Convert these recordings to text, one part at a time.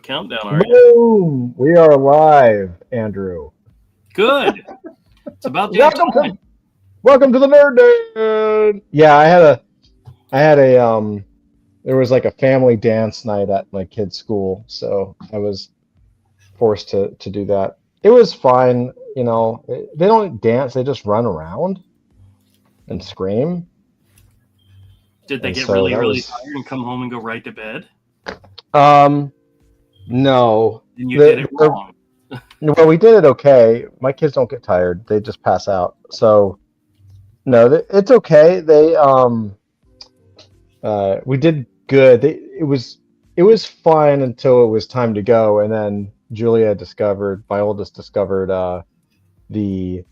countdown, are you? Boom! We are live, Andrew. Good. It's about damn Welcome time. to welcome to the Nerd Den. Yeah, I had a there was like a family dance night at my kid's school, so I was forced to do that. It was fine, you know. They don't dance; they just run around and scream, Did they and get so really, that really was tired and come home and go right to bed? um no. Then you did it wrong. Well, we did it okay. My kids don't get tired; they just pass out. So no, it's okay. We did good. It was fine until it was time to go, and then my oldest discovered the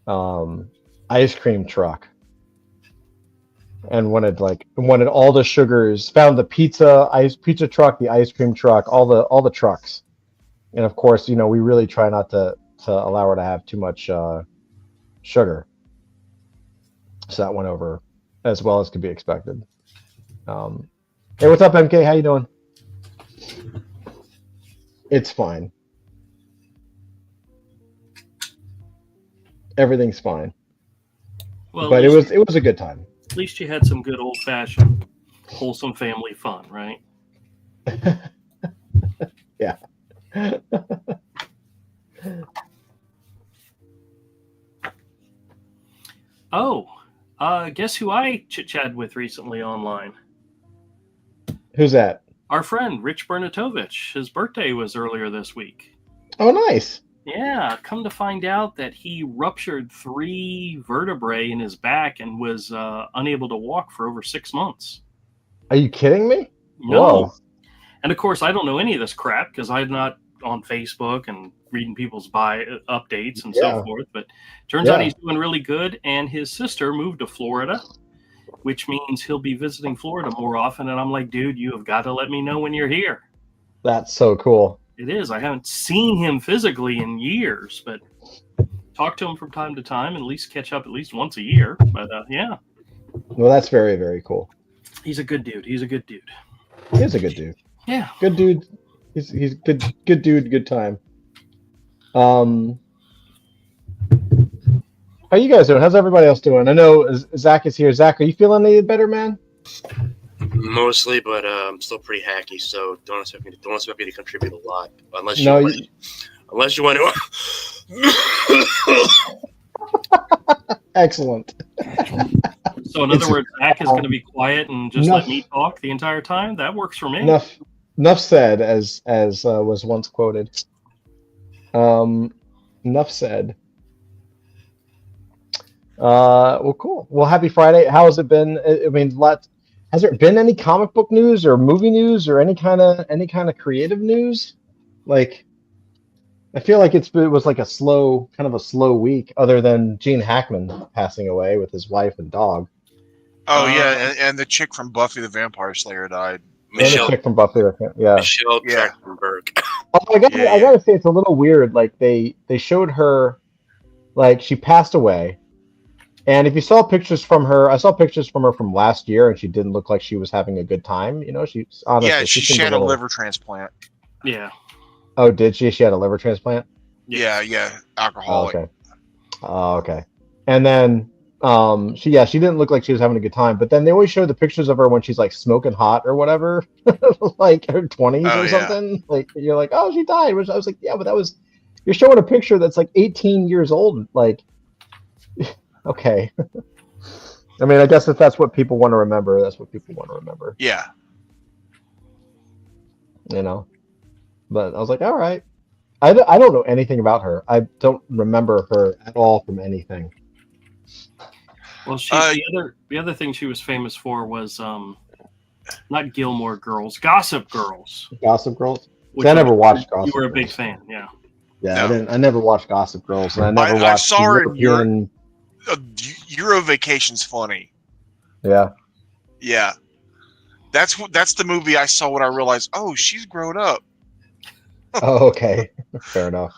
um, ice cream truck and wanted all the sugars. Found the pizza truck, the ice cream truck, all the trucks, and of course, we really try not to allow her to have too much sugar, so that went over as well as could be expected. Um, hey, what's up, MK? How you doing? It's fine. Everything's fine. Well, But it was a good time. at least you had some good old-fashioned, wholesome family fun, right? Yeah. Oh, guess who I chit-chatted with recently online? Who's that? Our friend, Rich Bernatovich. His birthday was earlier this week. Oh, nice. Yeah, come to find out that he ruptured 3 vertebrae in his back and was unable to walk for over 6 months. Are you kidding me? No. Whoa. And of course, I don't know any of this crap because I'm not on Facebook and reading people's updates and Yeah. so forth. But turns out Yeah. he's doing really good. And his sister moved to Florida, which means he'll be visiting Florida more often. And I'm like, dude, you have got to let me know when you're here. That's so cool. It is. I haven't seen him physically in years, but talk to him from time to time and at least catch up at least once a year. But yeah, Well, that's very, very cool. he's a good dude. He's a good dude. He's a good dude. Yeah. Good dude. He's good dude, good time. How you guys doing? How's everybody else doing? I know Zach is here. Zach, are you feeling any better, man? Mostly, but I'm still pretty hacky, so don't expect me to contribute a lot unless you No, want to. Excellent. So in other words, Zach is going to be quiet and just Enough. let me talk the entire time. That works for me. Enough said, as was once quoted. Enough said. Well, cool. Well, happy Friday. How has it been? I mean, has there been any comic book news or movie news or any kind of creative news? Like, I feel like it was like a slow week, other than Gene Hackman passing away with his wife and dog. Oh yeah, and the chick from Buffy the Vampire Slayer died. And the chick from Buffy, yeah. Michelle Yeah. Trachtenberg. Oh, I gotta say, it's a little weird. Like they showed her, like she passed away, and if you saw pictures from her, I saw pictures from her from last year, and she didn't look like she was having a good time. She honestly, Yeah, she seemed had a little- liver transplant. Yeah. Oh, did she? She had a liver transplant. Yeah, alcoholic. Oh, okay. And then she didn't look like she was having a good time. But then they always show the pictures of her when she's like smoking hot or whatever, like her 20s Oh, or yeah. something. Like you're like, oh, she died. Which I was like, yeah, but you're showing a picture that's like 18 years old. Like, okay. I mean, I guess if that's what people want to remember, that's what people want to remember. Yeah. But I was like, all right. I don't know anything about her. I don't remember her at all from anything. Well, the other thing she was famous for was not Gilmore Girls, Gossip Girls. Gossip Girls? which I never watched Gossip You were a Girls. big fan, yeah. Yeah, No. I never watched Gossip Girls, and I never I watched saw her in European. Euro Vacation's funny. Yeah. Yeah. That's the movie I saw when I realized, oh, she's grown up. Oh, okay. Fair enough.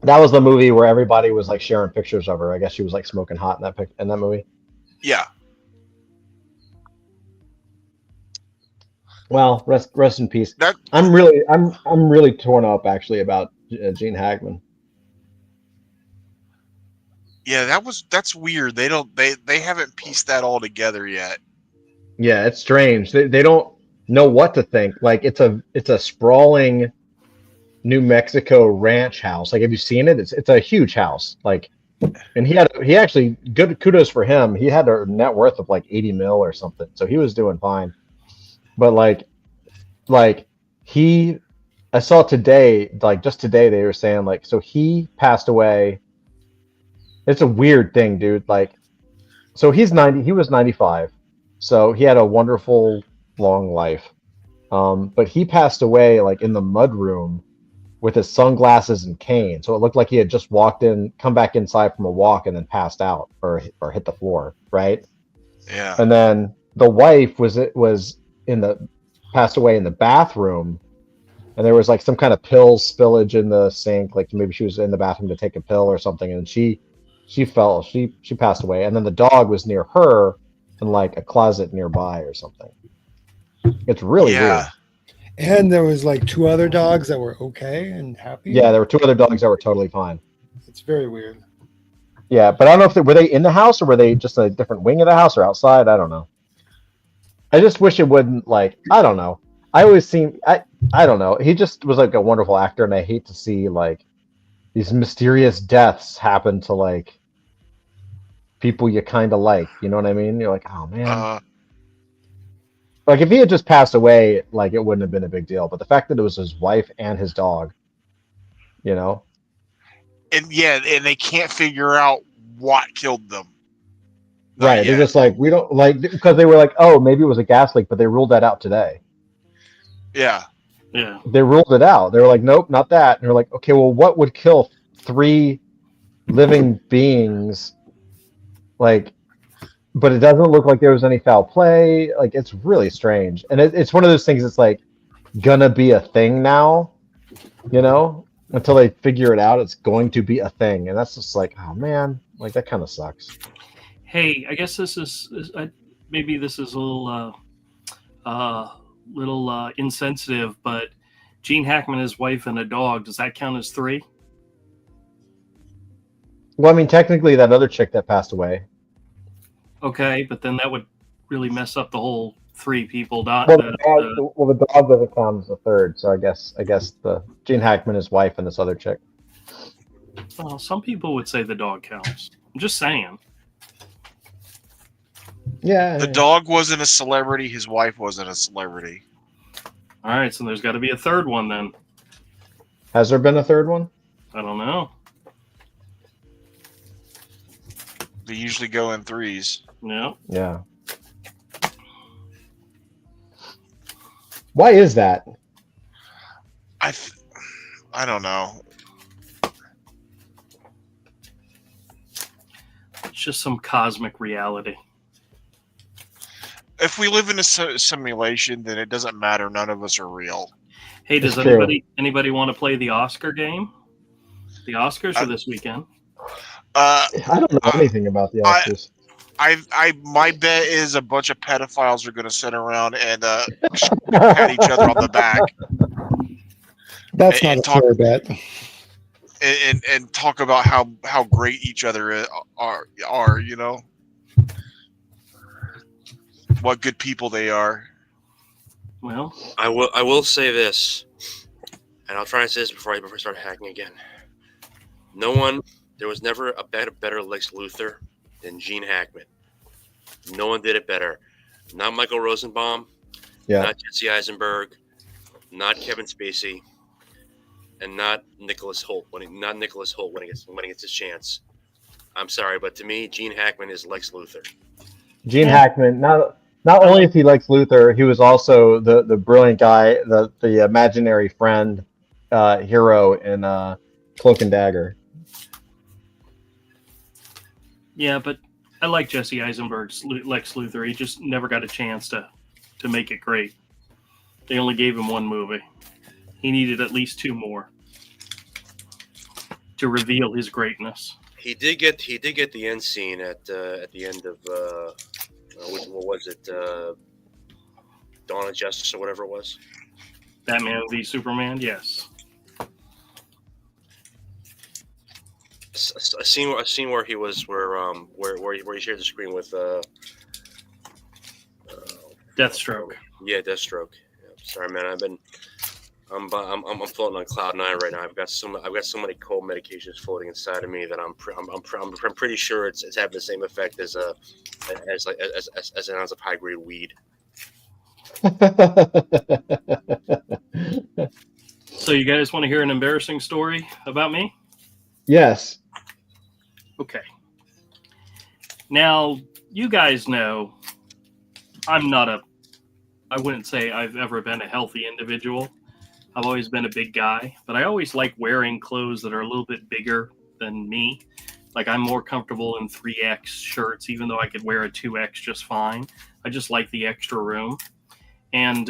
That was the movie where everybody was like sharing pictures of her. I guess she was like smoking hot in that movie. Yeah. Well, rest in peace. That I'm really torn up actually about Gene Hackman. yeah, that's weird. They haven't pieced that all together yet. Yeah, it's strange. They don't know what to think. Like it's a sprawling New Mexico ranch house. Like, have you seen it? It's a huge house. Like, and he actually good kudos for him. He had a net worth of like 80 mil or something, so he was doing fine. But like he, I saw today, like just today, they were saying like so he passed away. It's a weird thing, dude. Like, so he's 90. He was 95, so he had a wonderful long life. But he passed away like in the mud room with his sunglasses and cane. So it looked like he had just walked in, come back inside from a walk, and then passed out or hit the floor, right? Yeah. And then the wife was in the passed away in the bathroom, and there was like some kind of pill spillage in the sink, like maybe she was in the bathroom to take a pill or something, and she fell, she passed away, and then the dog was near her in like a closet nearby or something. It's really weird. And there was like 2 other dogs that were okay and happy. Yeah, there were 2 other dogs that were totally fine. It's very weird. Yeah, but I don't know if were they in the house or were they just a different wing of the house or outside? I don't know. I just wish it wouldn't, like, I don't know. I don't know. He just was like a wonderful actor, and I hate to see like these mysterious deaths happen to like people you kind of like. You know what I mean? You're like, oh man. Like if he had just passed away, like it wouldn't have been a big deal. But the fact that it was his wife and his dog, you know. And they can't figure out what killed them. Right. They're just like, we don't like, because they were like, oh, maybe it was a gas leak, but they ruled that out today. Yeah. Yeah. They ruled it out. They were like, nope, not that. And they're like, okay, well, what would kill 3 living beings? Like, but it doesn't look like there was any foul play. Like, it's really strange. And it's one of those things that's like gonna be a thing now, you know, until they figure it out, it's going to be a thing. And that's just like, oh man, like that kind of sucks. Hey, I guess this is maybe this is a little insensitive, but Gene Hackman, his wife, and a dog, does that count as 3? Well, I mean, technically, that other chick that passed away. Okay, but then that would really mess up the whole 3 people. Well, the dog doesn't count as a third, so I guess the Gene Hackman, his wife, and this other chick. Well, some people would say the dog counts. I'm just saying. Yeah. The dog wasn't a celebrity. His wife wasn't a celebrity. All right, so there's got to be a third one then. Has there been a third one? I don't know. They usually go in 3s. Yeah. Yeah. Why is that? I don't know. It's just some cosmic reality. If we live in a simulation, then it doesn't matter. None of us are real. Hey, does It's true. anybody want to play the Oscar game? The Oscars are this weekend. I don't know anything about the Oscars. My bet is a bunch of pedophiles are going to sit around and pat each other on the back. That's not a fair bet. And talk about how great each other are, you know, what good people they are. Well, I will say this, and I'll try and say this before I start hacking again. There was never a better Lex Luthor than Gene Hackman. No one did it better. Not Michael Rosenbaum. Yeah. Not Jesse Eisenberg. Not Kevin Spacey. And not Nicholas Hoult when he gets his chance. I'm sorry, but to me, Gene Hackman is Lex Luthor. Gene Hackman. Not only is he Lex Luthor, he was also the brilliant guy, the imaginary friend, hero in Cloak and Dagger. yeah, but I like Jesse Eisenberg's Lex Luthor. He just never got a chance to make it great. They only gave him 1 movie. He needed at least 2 more to reveal his greatness. He did get the end scene at the end of what was it? Dawn of Justice or whatever it was. Batman v Superman. Yes. A scene where he was where he shared the screen with Deathstroke. Yeah, Deathstroke. Yeah, sorry, man. I'm floating on cloud 9 right now. I've got so many cold medications floating inside of me that I'm pretty sure it's having the same effect as an ounce of high grade weed. So you guys want to hear an embarrassing story about me? Yes. Okay. Now, you guys know I wouldn't say I've ever been a healthy individual. I've always been a big guy, but I always like wearing clothes that are a little bit bigger than me. Like I'm more comfortable in 3X shirts, even though I could wear a 2X just fine. I just like the extra room. And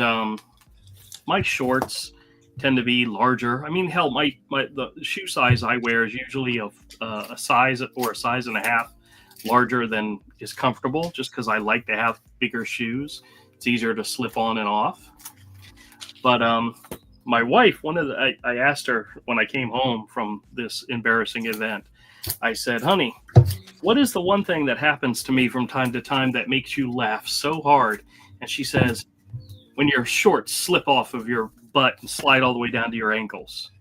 my shorts tend to be larger. I mean, hell, the shoe size I wear is usually a size or a size and a half larger than is comfortable, just because I like to have bigger shoes. It's easier to slip on and off. But my wife, I asked her when I came home from this embarrassing event, I said, honey, what is the one thing that happens to me from time to time that makes you laugh so hard? And she says, when your shorts slip off of your butt and slide all the way down to your ankles.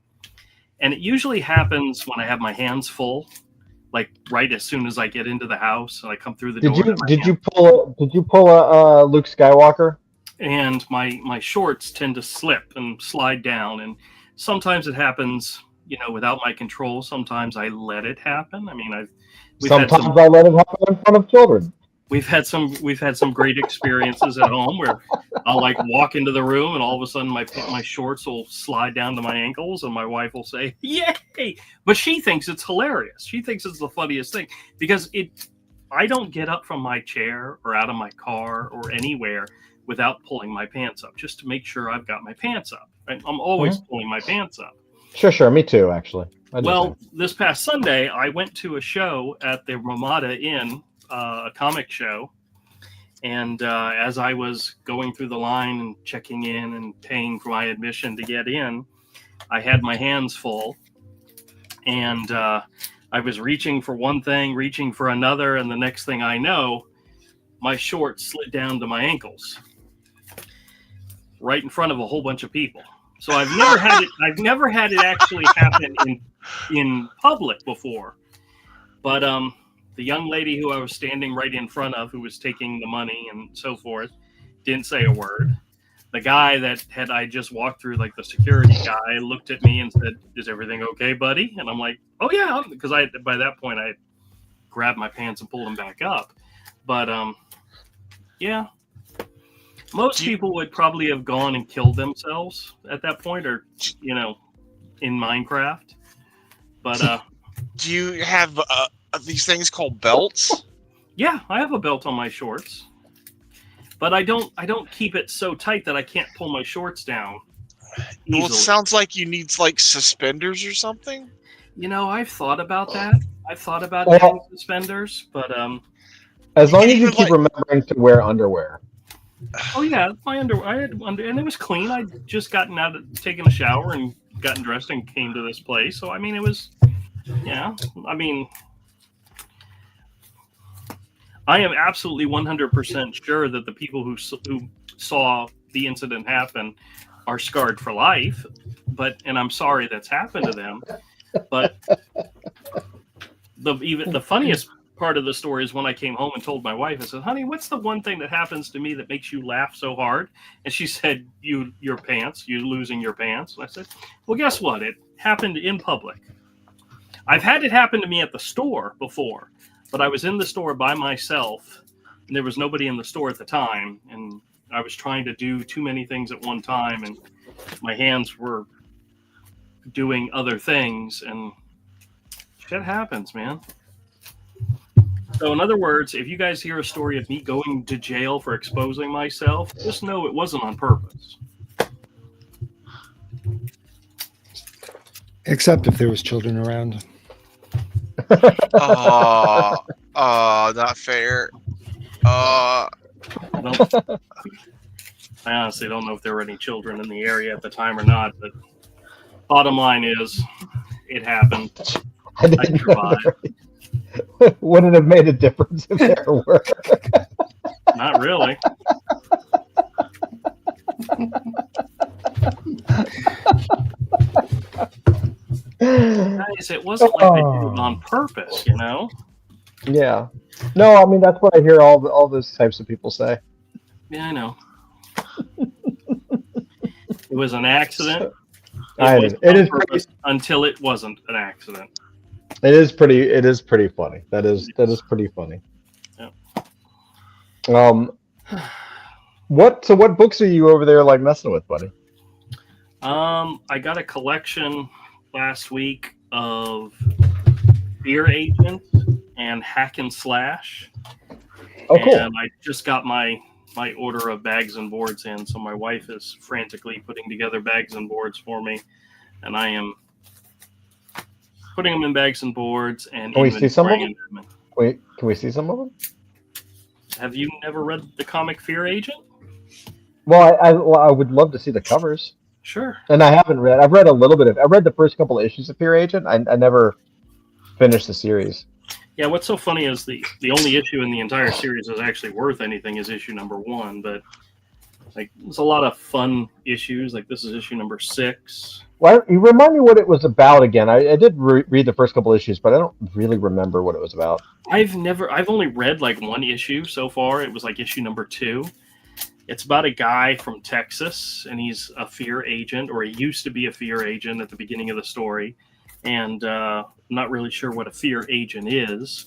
And it usually happens when I have my hands full, like right as soon as I get into the house and I come through the door. Did you pull a Luke Skywalker? And my shorts tend to slip and slide down, and sometimes it happens, without my control. Sometimes I let it happen. I mean, I let it happen in front of children. We've had some great experiences at home where I'll like walk into the room and all of a sudden my shorts will slide down to my ankles and my wife will say, "Yay!" But she thinks it's hilarious. She thinks it's the funniest thing because I don't get up from my chair or out of my car or anywhere without pulling my pants up, just to make sure I've got my pants up. Right? I'm always pulling my pants up. Sure. Me too, actually. Well, this past Sunday, I went to a show at the Ramada Inn, a comic show. And as I was going through the line and checking in and paying for my admission to get in, I had my hands full. And I was reaching for one thing, reaching for another. And the next thing I know, my shorts slid down to my ankles right in front of a whole bunch of people. So I've never had it actually happen in public before. But the young lady who I was standing right in front of, who was taking the money and so forth, didn't say a word. The guy that I just walked through, like the security guy, looked at me and said, "Is everything okay, buddy?" And I'm like, "Oh yeah," because by that point I grabbed my pants and pulled them back up. But yeah. Most people would probably have gone and killed themselves at that point, or in Minecraft. But do you have these things called belts? Yeah, I have a belt on my shorts, but I don't keep it so tight that I can't pull my shorts down easily. Well, it sounds like you need like suspenders or something. I've thought about that. I've thought about having suspenders, but as long as you keep remembering to wear underwear. Oh yeah, my underwear. I had and it was clean. I'd just taken a shower and gotten dressed and came to this place. So I mean, it was, yeah. I mean, I am absolutely 100% sure that the people who saw the incident happen are scarred for life. And I'm sorry that's happened to them. But the funniest part of the story is when I came home and told my wife, I said, "Honey, what's the one thing that happens to me that makes you laugh so hard?" And she said, you losing your pants. And I said, "Well, guess what? It happened in public. I've had it happen to me at the store before, but I was in the store by myself and there was nobody in the store at the time. And I was trying to do too many things at one time and my hands were doing other things and shit happens, man." So in other words, if you guys hear a story of me going to jail for exposing myself, just know it wasn't on purpose. Except if there was children around. Not fair. Well, I honestly don't know if there were any children in the area at the time or not, but bottom line is, it happened. I didn't know survived. there, would it have made a difference if there were? Not really. Guys, it wasn't like they did it on purpose, you know? Yeah. No, I mean that's what I hear all those types of people say. Yeah, I know. It was an accident. It is until it wasn't an accident. It is pretty funny. That is pretty funny. Yeah. What books are you over there like messing with, buddy? I got a collection last week of Fear Agent and Hack and Slash. Oh, cool. And I just got my order of bags and boards in, so my wife is frantically putting together bags and boards for me, and I am putting them in bags and boards and Can we see some of them? them. Wait, can we see some of them? Have you never read the comic Fear Agent? Well, I would love to see the covers. Sure. And I haven't read. I've read a little bit of. I read the first couple of issues of Fear Agent. I never finished the series. Yeah, what's so funny is the only issue in the entire series that's actually worth anything is issue number 1, but like there's a lot of fun issues. Like this is issue number 6. Well, you remind me what it was about again. I did read the first couple of issues, but I don't really remember what it was about. I've only read like one issue so far. It was like issue number 2. It's about a guy from Texas, and he's a fear agent, or he used to be a fear agent at the beginning of the story. And I'm not really sure what a fear agent is.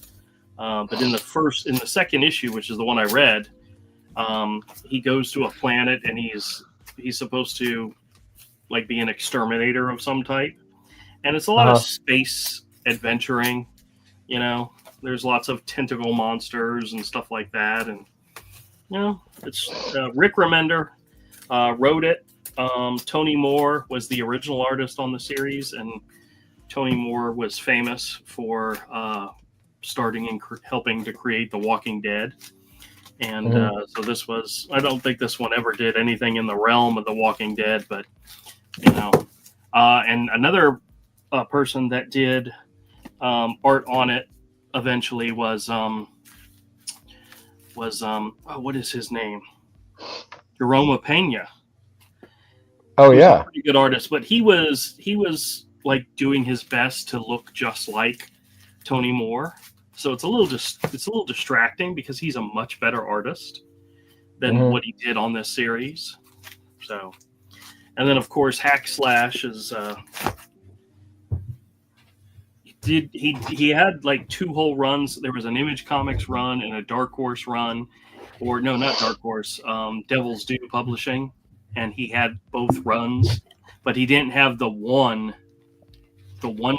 But in the second issue, which is the one I read, he goes to a planet, and he's supposed to like be an exterminator of some type. And it's a lot of space adventuring, you know. There's lots of tentacle monsters and stuff like that, and you know, it's Rick Remender wrote it. Tony Moore was the original artist on the series, and Tony Moore was famous for starting and helping to create The Walking Dead. And so this was, I don't think this one ever did anything in the realm of The Walking Dead, but, you know. And another person that did art on it eventually was what is his name? Jerome Pena. Oh yeah, pretty good artist, but he was like doing his best to look just like Tony Moore. So it's a little distracting because he's a much better artist than what he did on this series. So, and then of course Hack Slash is he had like 2 whole runs. There was an Image Comics run and a Dark Horse run, or no, not Dark Horse, Devil's Due Publishing, and he had both runs, but he didn't have the one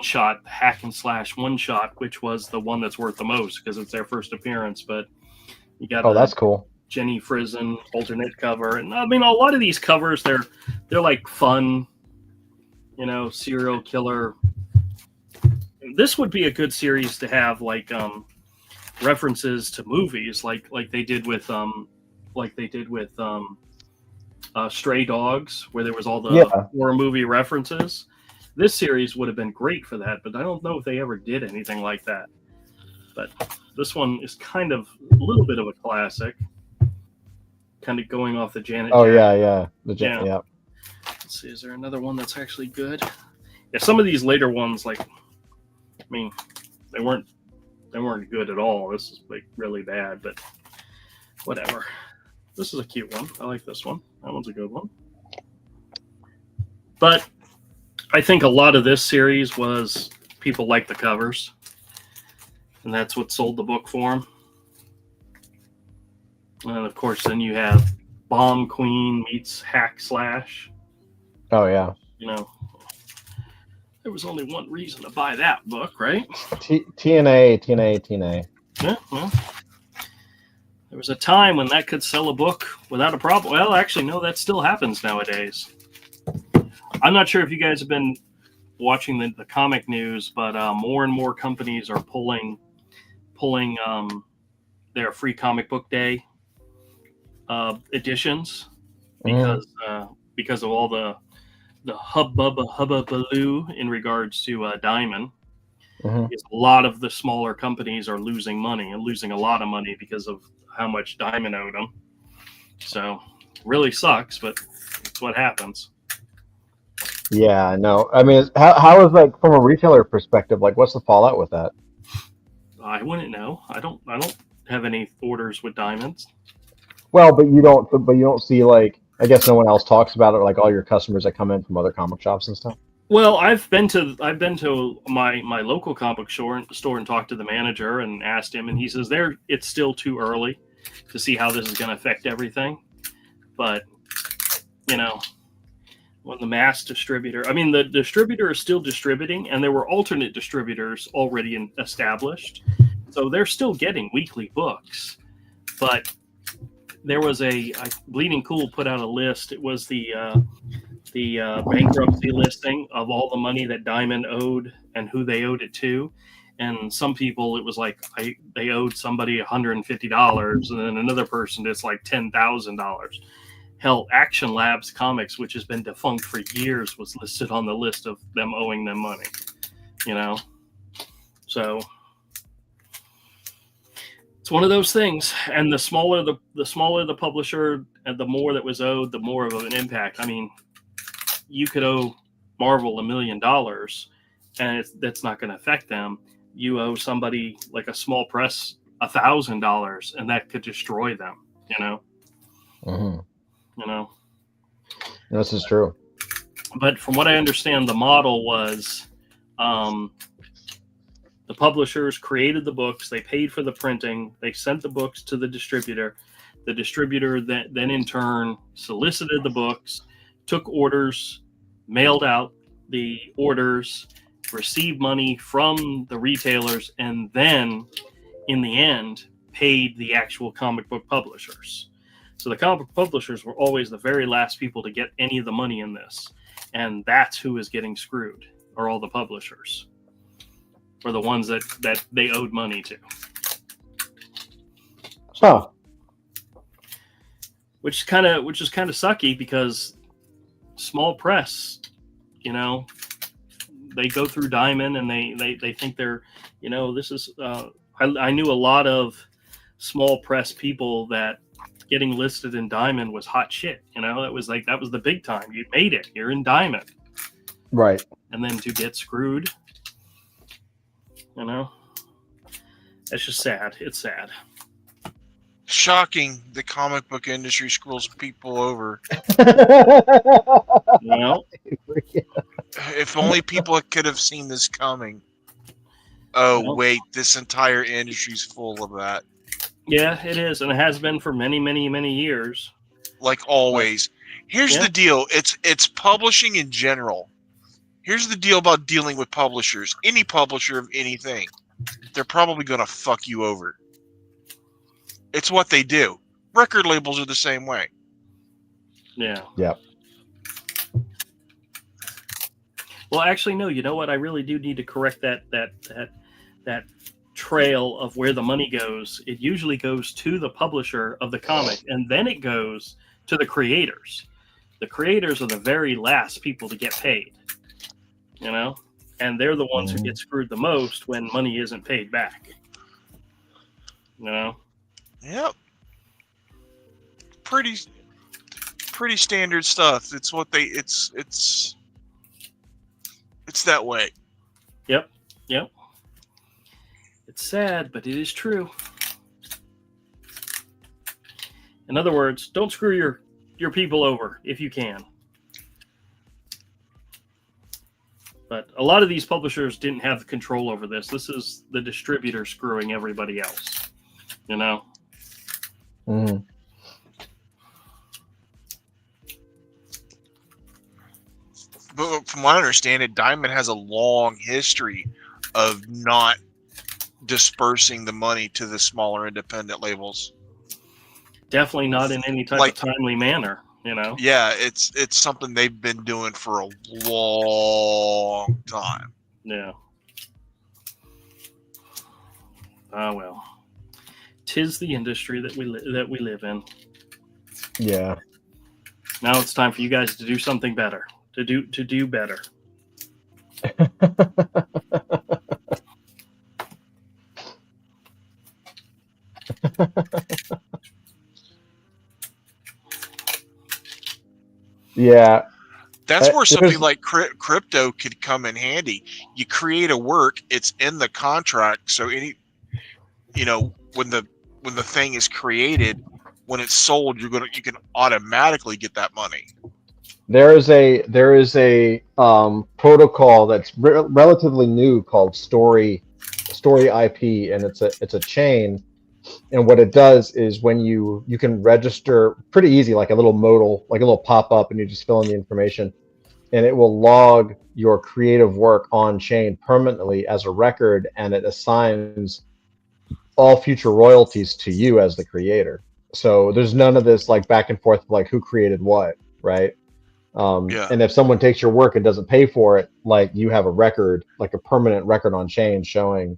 shot, Hack and Slash one shot, which was the one that's worth the most because it's their first appearance. But you got that's cool. Jenny Frison alternate cover, and I mean a lot of these covers they're like fun, you know, serial killer. This would be a good series to have like references to movies, like they did with Stray Dogs, where there was all the horror movie references. This series would have been great for that, but I don't know if they ever did anything like that. But this one is kind of a little bit of a classic, kind of going off the Janet. Oh Jackson. yeah. Let's see, is there another one that's actually good? Yeah, some of these later ones, like, I mean, they weren't good at all. This is like really bad, but whatever. This is a cute one. I like this one. That one's a good one. But I think a lot of this series was people like the covers, and that's what sold the book for them. And of course, then you have Bomb Queen meets Hack Slash. Oh yeah. You know, there was only one reason to buy that book, right? TNA. Yeah, well, there was a time when that could sell a book without a problem. Well, actually, no, that still happens nowadays. I'm not sure if you guys have been watching the comic news, but more and more companies are pulling their free comic book day editions because of all the hubbubaloo in regards to Diamond. Because a lot of the smaller companies are losing money and losing a lot of money because of how much Diamond owed them. So really sucks, but it's what happens. Yeah, no. I mean, how is, like, from a retailer perspective, like, what's the fallout with that? I wouldn't know. I don't have any orders with Diamonds. Well, but you don't see, like, I guess no one else talks about it, like all your customers that come in from other comic shops and stuff. Well, I've been to my local comic store and talked to the manager and asked him, and he says it's still too early to see how this is going to affect everything. But when the mass distributor, I mean, the distributor is still distributing, and there were alternate distributors already established, so they're still getting weekly books. But there was Bleeding Cool put out a list. It was the bankruptcy listing of all the money that Diamond owed and who they owed it to. And some people, it was like they owed somebody $150, and then another person it's like $10,000. Hell, Action Labs Comics, which has been defunct for years, was listed on the list of them owing them money. So it's one of those things. And the smaller the publisher, and the more that was owed, the more of an impact. I mean, you could owe Marvel $1 million, and that's not going to affect them. You owe somebody like a small press $1,000, and that could destroy them. This is true. But from what I understand, the model was the publishers created the books, they paid for the printing, they sent the books to the distributor. The distributor then in turn solicited the books, took orders, mailed out the orders, received money from the retailers, and then in the end paid the actual comic book publishers. So the comic book publishers were always the very last people to get any of the money in this. And that's who is getting screwed, are all the publishers, or the ones that they owed money to. Huh. Which is kind of sucky, because small press, they go through Diamond and they think they're, this is, I knew a lot of small press people that getting listed in Diamond was hot shit. That was the big time. You made it. You're in Diamond. Right. And then to get screwed, that's just sad. It's sad. Shocking, the comic book industry screws people over. Well, if only people could have seen this coming. Oh, well, wait, this entire industry's full of that. Yeah, it is, and it has been for many, many, many years. Like always. Here's the deal. It's publishing in general. Here's the deal about dealing with publishers. Any publisher of anything, they're probably going to fuck you over. It's what they do. Record labels are the same way. Yeah. Yep. Well, actually, no. You know what? I really do need to correct that trail of where the money goes. It usually goes to the publisher of the comic, and then it goes to the creators. The creators are the very last people to get paid. And they're the ones who get screwed the most when money isn't paid back. Yep. Pretty standard stuff. It's what they it's that way. Yep. It's sad, but it is true. In other words, don't screw your people over if you can. But a lot of these publishers didn't have control over this. This is the distributor screwing everybody else. Mm-hmm. But from what I understand it, Diamond has a long history of not dispersing the money to the smaller independent labels. Definitely not in any type of timely manner, Yeah, it's something they've been doing for a long time. Yeah. Ah, well. 'Tis the industry that we live in. Yeah. Now it's time for you guys to do something better. To do better. Yeah. That's where something there's- like crypto could come in handy. You create a work, it's in the contract, so when the thing is created, when it's sold, you can automatically get that money. There is a protocol that's relatively new called Story IP, and it's a chain. And what it does is when you can register pretty easy, like a little modal, like a little pop up, and you just fill in the information, and it will log your creative work on chain permanently as a record, and it assigns all future royalties to you as the creator. So there's none of this like back and forth like who created what, right? Yeah. And if someone takes your work and doesn't pay for it, like you have a record, like a permanent record on chain showing,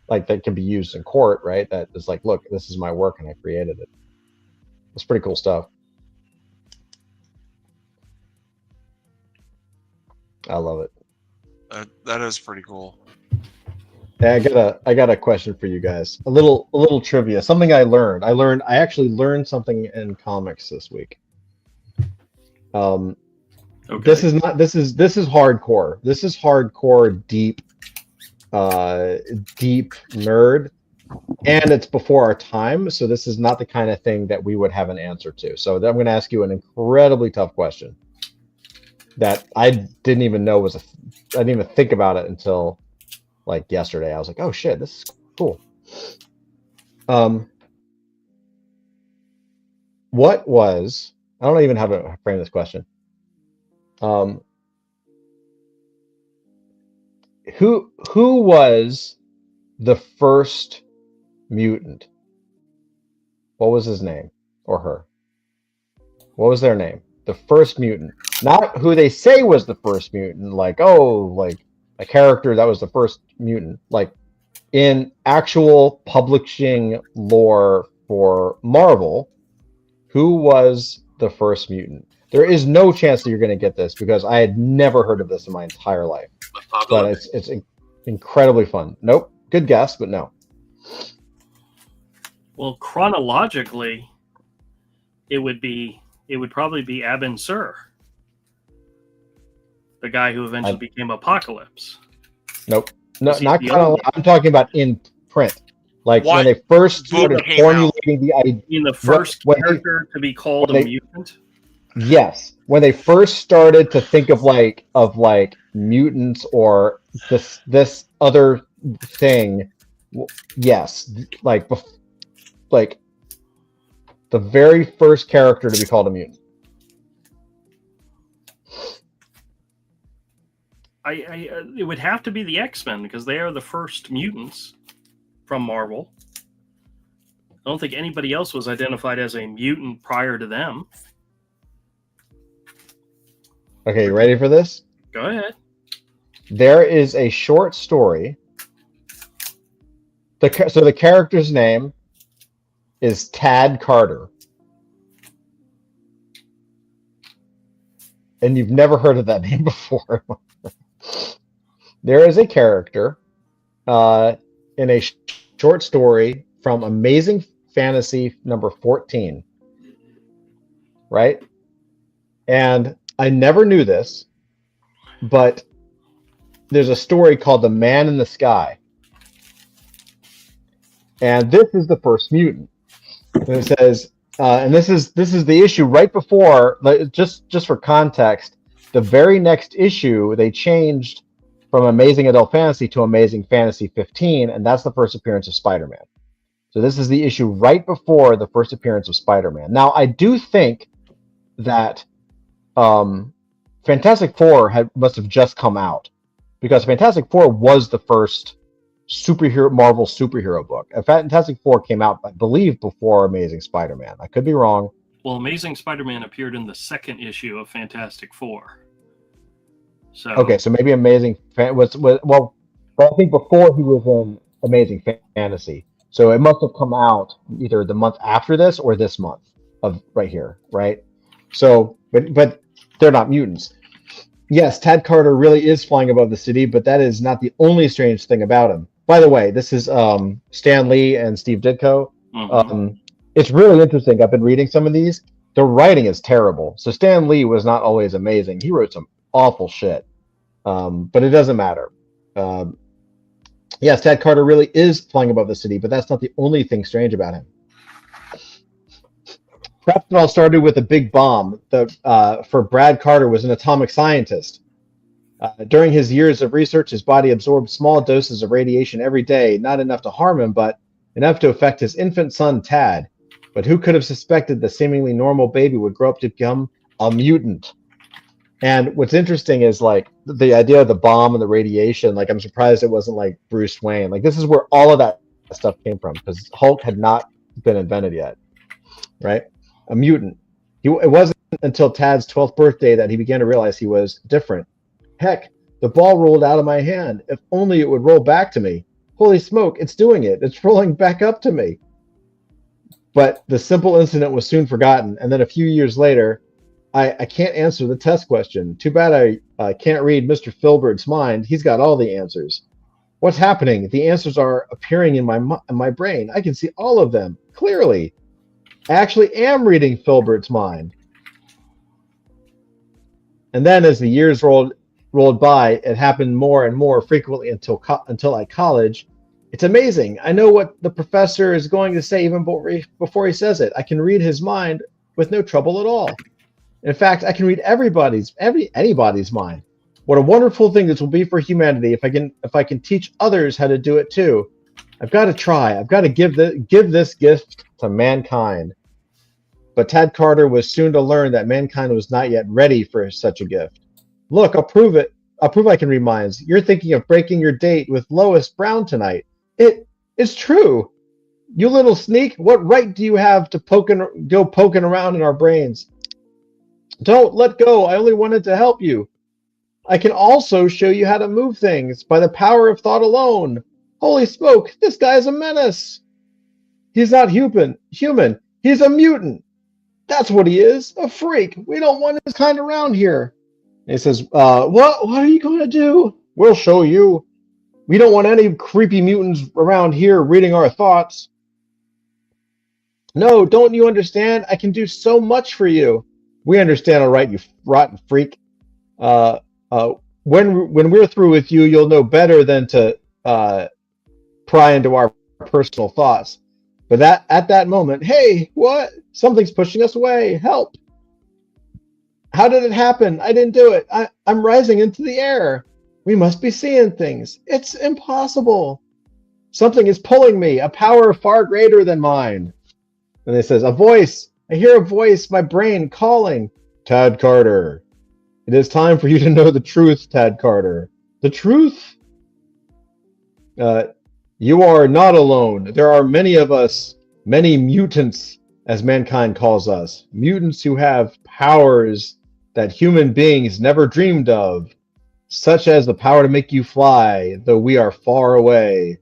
like that can be used in court, right? That is like, look, this is my work and I created it. It's pretty cool stuff. I love it. That is pretty cool. Hey, I got a question for you guys. A little trivia. Something I learned. I actually learned something in comics this week. Okay. This is hardcore. This is hardcore deep nerd, and it's before our time, so this is not the kind of thing that we would have an answer to. So I'm going to ask you an incredibly tough question that I didn't even know I didn't even think about it until like yesterday. I was like, oh shit, this is cool. What was, I don't even know how to frame this question. Who was the first mutant? What was his name or her? What was their name? The first mutant, not who they say was the first mutant, like like a character that was the first mutant, like in actual publishing lore for Marvel, who was the first mutant? There is no chance that you're going to get this because I had never heard of this in my entire life. But it's incredibly fun. Nope. Good guess, but no. Well, chronologically, it would probably be Abin Sur, the guy who eventually became Apocalypse. Nope. No, Was he not the kind of. only- I'm talking about in print. Like What when they first book started came formulating the idea. In the first when they- character to be called when a they- mutant. Yes, when they first started to think of like mutants or this other thing, yes, like the very first character to be called a mutant. It would have to be the X-Men because they are the first mutants from Marvel. I don't think anybody else was identified as a mutant prior to them. Okay, you ready for this? Go ahead. There is a short story. So the character's name is Tad Carter. And you've never heard of that name before. There is a character in a short story from Amazing Fantasy number 14. Right? And I never knew this, but there's a story called The Man in the Sky. And this is the first mutant. And it says, and this is the issue right before, just for context, the very next issue they changed from Amazing Adult Fantasy to Amazing Fantasy 15, and that's the first appearance of Spider-Man. So this is the issue right before the first appearance of Spider-Man. Now, I do think that Fantastic Four must have just come out, because Fantastic Four was the first Marvel superhero book. Fantastic Four came out, I believe, before Amazing Spider-Man. I could be wrong. Well, Amazing Spider-Man appeared in the second issue of Fantastic Four. So Okay, so maybe Amazing well, I think before he was in Amazing Fantasy. So it must have come out either the month after this or this month of right here, right? So but they're not mutants. Yes, Tad Carter really is flying above the city, but that is not the only strange thing about him. By the way, this is Stan Lee and Steve Ditko. It's really interesting. I've been reading some of these. The writing is terrible. So Stan Lee was not always amazing. He wrote some awful shit. But it doesn't matter. Yes, Tad Carter really is flying above the city, but that's not the only thing strange about him. Perhaps it all started with a big bomb. For Brad Carter was an atomic scientist. During his years of research, his body absorbed small doses of radiation every day, not enough to harm him, but enough to affect his infant son, Tad. But who could have suspected the seemingly normal baby would grow up to become a mutant? And what's interesting is like the idea of the bomb and the radiation. Like, I'm surprised it wasn't like Bruce Wayne. Like, this is where all of that stuff came from, because Hulk had not been invented yet, right? A mutant. It wasn't until Tad's 12th birthday that he began to realize he was different. Heck, the ball rolled out of my hand. If only it would roll back to me. Holy smoke, it's doing it. It's rolling back up to me. But the simple incident was soon forgotten, and then a few years later, I can't answer the test question. Too bad I can't read Mr. Filbert's mind. He's got all the answers. What's happening? The answers are appearing in my brain. I can see all of them clearly. I actually am reading Filbert's mind. And then as the years rolled by, it happened more and more frequently until college. It's amazing. I know what the professor is going to say even before he says it. I can read his mind with no trouble at all. In fact, I can read anybody's mind. What a wonderful thing this will be for humanity if I can teach others how to do it too. I've got to try. I've got to give this gift to mankind. But Tad Carter was soon to learn that mankind was not yet ready for such a gift. Look, I'll prove it. I'll prove I can read minds. You're thinking of breaking your date with Lois Brown tonight. It's true. You little sneak. What right do you have to go poking around in our brains? Don't let go. I only wanted to help you. I can also show you how to move things by the power of thought alone. Holy smoke, this guy's a menace. He's not human. He's a mutant. That's what he is, a freak. We don't want his kind around here. And he says, what are you going to do? We'll show you. We don't want any creepy mutants around here reading our thoughts. No, don't you understand? I can do so much for you. We understand, all right, you rotten freak. When we're through with you, you'll know better than to pry into our personal thoughts. But at that moment, hey, what? Something's pushing us away. Help. How did it happen? I didn't do it. I'm rising into the air. We must be seeing things. It's impossible. Something is pulling me, a power far greater than mine. And it says, a voice. I hear a voice, my brain calling. Tad Carter. It is time for you to know the truth, Tad Carter. The truth? You are not alone. There are many of us, many mutants, as mankind calls us. Mutants who have powers that human beings never dreamed of, such as the power to make you fly, though we are far away.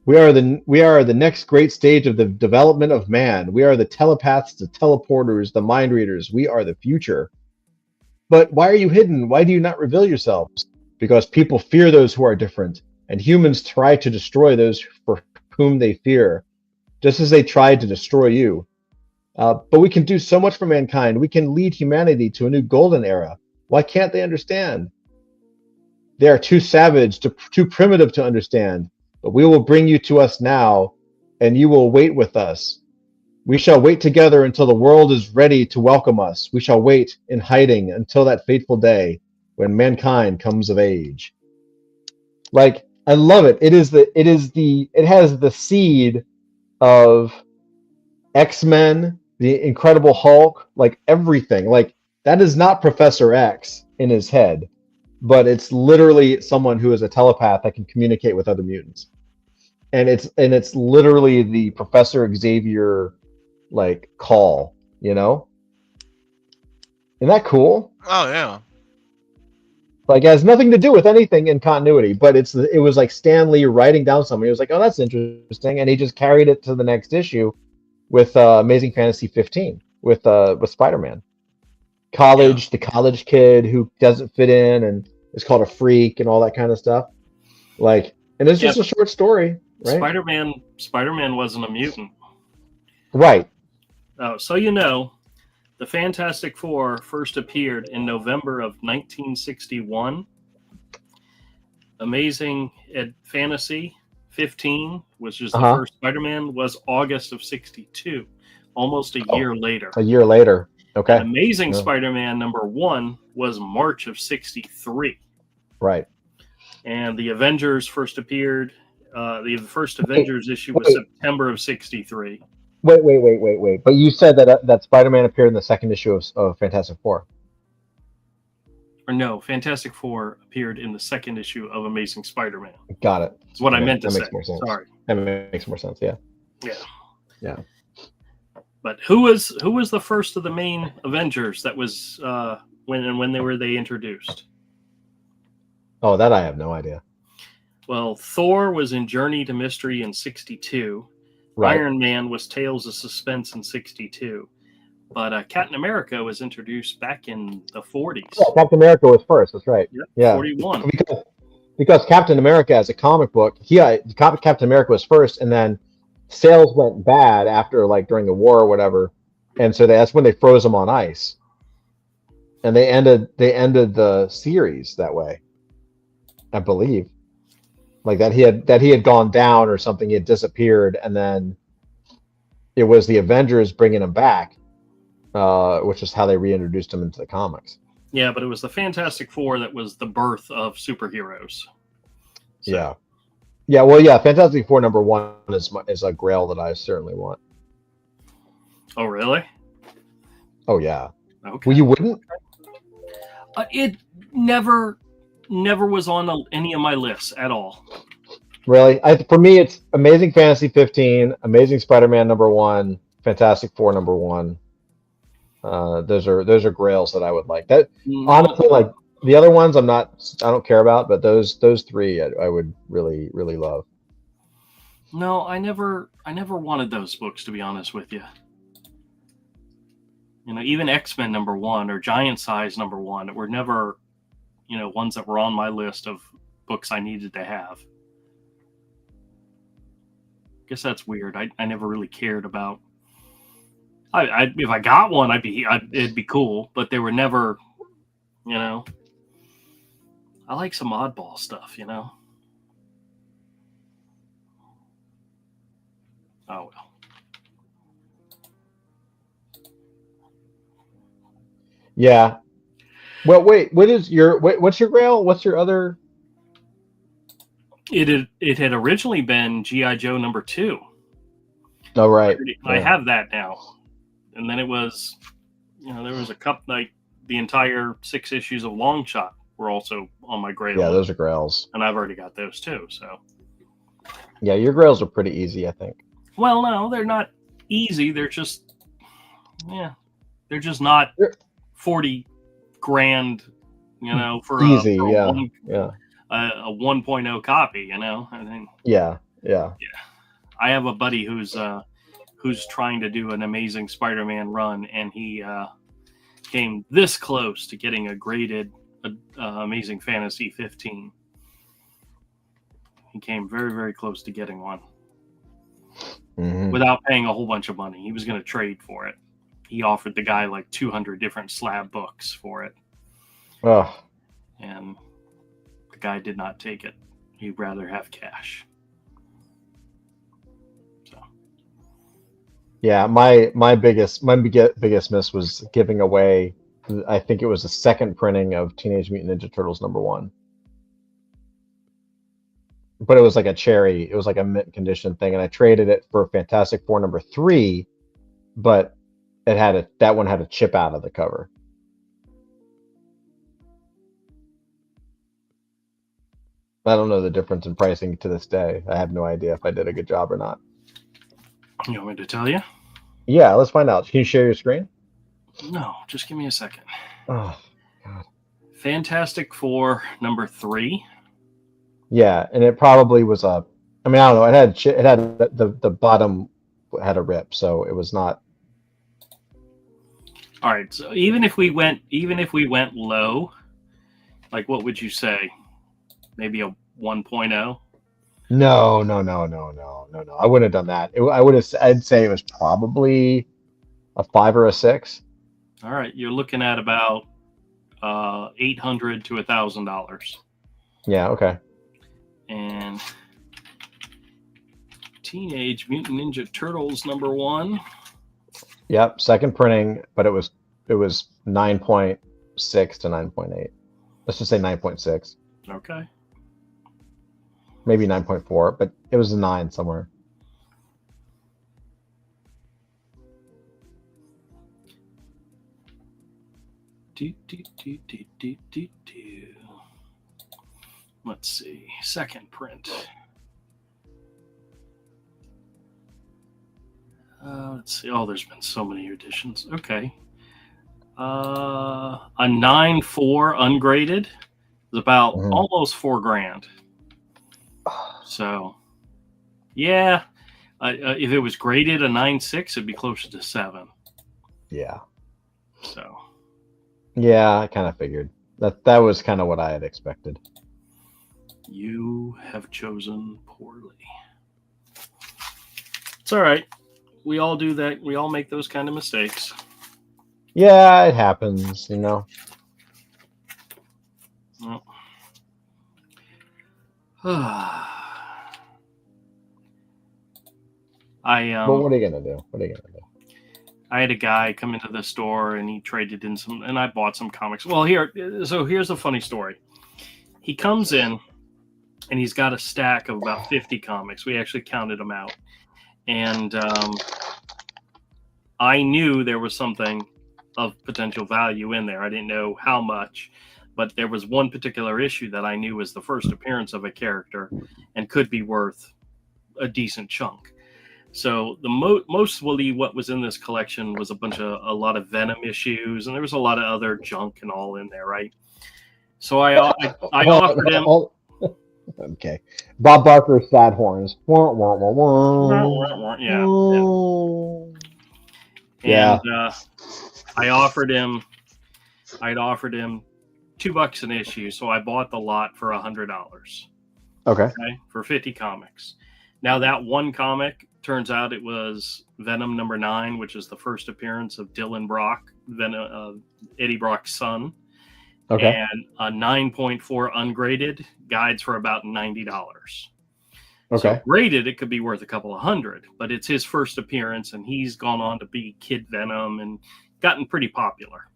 We are the next great stage of the development of man. We are the telepaths, the teleporters, the mind readers. We are the future. But why are you hidden? Why do you not reveal yourselves? Because people fear those who are different, and humans try to destroy those for whom they fear, just as they tried to destroy you. But we can do so much for mankind. We can lead humanity to a new golden era. Why can't they understand? They are too savage, too primitive to understand. But we will bring you to us now, and you will wait with us. We shall wait together until the world is ready to welcome us. We shall wait in hiding until that fateful day when mankind comes of age. Like, I love it. It has the seed of X-Men, the Incredible Hulk, like everything. Like, that is not Professor X in his head, but it's literally someone who is a telepath that can communicate with other mutants. And it's literally the Professor Xavier like call, you know? Isn't that cool? Oh yeah. Like, it has nothing to do with anything in continuity, but it was like Stan Lee writing down something. He was like, oh, that's interesting, and he just carried it to the next issue with Amazing Fantasy 15 with Spider-Man. the college kid who doesn't fit in and is called a freak and all that kind of stuff. Like, and it's just a short story, right? Spider-Man wasn't a mutant. Right. Oh, so you know, the Fantastic Four first appeared in November of 1961. Amazing Fantasy 15, which is the first Spider-Man, was August of 62, almost a year later. A year later. Okay. And Amazing Spider-Man #1 was March of 63. Right. And the Avengers first appeared, the first Avengers issue was September of 63. Wait. But you said that Spider-Man appeared in the second issue of Fantastic Four. Or no, Fantastic Four appeared in the second issue of Amazing Spider-Man. Got it. That's what I meant to say. Makes more sense. Sorry. That makes more sense. Yeah. Yeah. But who was the first of the main Avengers that was when they introduced? Oh, that I have no idea. Well, Thor was in Journey to Mystery in 62. Right. Iron Man was Tales of Suspense in 62. But Captain America was introduced back in the 40s. Yeah, Captain America was first. That's right. Yep, yeah. 41. Because Captain America as a comic book, Captain America was first, and then sales went bad after, like, during the war or whatever, and so that's when they froze him on ice, and they ended the series that way, I believe. Like that he had gone down or something, he had disappeared, and then it was the Avengers bringing him back. Which is how they reintroduced him into the comics. Yeah, but it was the Fantastic Four that was the birth of superheroes. So. Yeah. Well, yeah. Fantastic Four #1 is a grail that I certainly want. Oh, really? Oh, yeah. Okay. Well, you wouldn't? It never was on any of my lists at all. Really? For me, it's Amazing Fantasy 15, Amazing Spider-Man #1, Fantastic Four #1. Those are grails that I would like. That honestly, like the other ones, I don't care about, but those three I would really, really love. No, I never wanted those books, to be honest with you. You know, even X-Men #1 or Giant Size #1 were never, ones that were on my list of books I needed to have. I guess that's weird. I never really cared about. If I got one, it'd be cool, but they were never, I like some oddball stuff, Oh well. Yeah. Well, wait. What's your grail? What's your other? It had originally been G.I. Joe #2. Oh, right. I have that now. And then it was, there was a couple, like the entire 6 issues of Long Shot were also on my grail. Yeah, those are grails. And I've already got those too, so. Yeah, your grails are pretty easy, I think. Well, no, they're not easy. They're just, they're just not 40 grand, for easy, a 1.0 copy, I think. Yeah. I have a buddy who's trying to do an Amazing Spider-Man run, and he came this close to getting a graded Amazing Fantasy 15. He came very, very close to getting one without paying a whole bunch of money. He was going to trade for it. He offered the guy like 200 different slab books for it. Oh. And the guy did not take it. He'd rather have cash. Yeah, my biggest miss was giving away. I think it was the second printing of Teenage Mutant Ninja Turtles #1, but it was like a cherry. It was like a mint condition thing, and I traded it for Fantastic Four #3, but that one had a chip out of the cover. I don't know the difference in pricing to this day. I have no idea if I did a good job or not. You want me to tell you? Yeah, let's find out. Can you share your screen? No, just give me a second. Oh, God. Fantastic Four #3. Yeah, and it probably was I don't know. It had the bottom had a rip, so it was not. All right. So even if we went low, like what would you say? Maybe a 1.0? No. I wouldn't have done that. I'd say it was probably a 5 or a 6. All right. You're looking at about $800 to $1,000. Yeah. Okay. And Teenage Mutant Ninja Turtles #1. Yep. Second printing, but it was 9.6 to 9.8. Let's just say 9.6. Okay. Maybe 9.4, but it was a 9 somewhere. Let's see. Second print. Let's see. Oh, there's been so many editions. Okay. A 9.4 ungraded is about almost $4,000. So, yeah. If it was graded a 9.6, it'd be closer to 7. Yeah. So. Yeah, I kind of figured that was kind of what I had expected. You have chosen poorly. It's all right. We all do that. We all make those kind of mistakes. Yeah, it happens, you know. Well, But what are you gonna do? I had a guy come into the store and he traded in some, and I bought some comics. Well, here's a funny story. He comes in and he's got a stack of about 50 comics. We actually counted them out. And I knew there was something of potential value in there. I didn't know how much, but there was one particular issue that I knew was the first appearance of a character and could be worth a decent chunk. So the mostly what was in this collection was a lot of Venom issues, and there was a lot of other junk and all in there, right? So I offered him. Okay, Bob Barker's sad horns. Yeah. And I offered him. I'd offered him $2 an issue, so I bought the lot for $100. Okay, for 50 comics. Now that one comic turns out it was Venom #9, which is the first appearance of Dylan Brock, Eddie Brock's son. Okay. And a 9.4 ungraded, guides for about $90. Okay. So graded, it could be worth a couple of hundred, but it's his first appearance, and he's gone on to be Kid Venom and gotten pretty popular.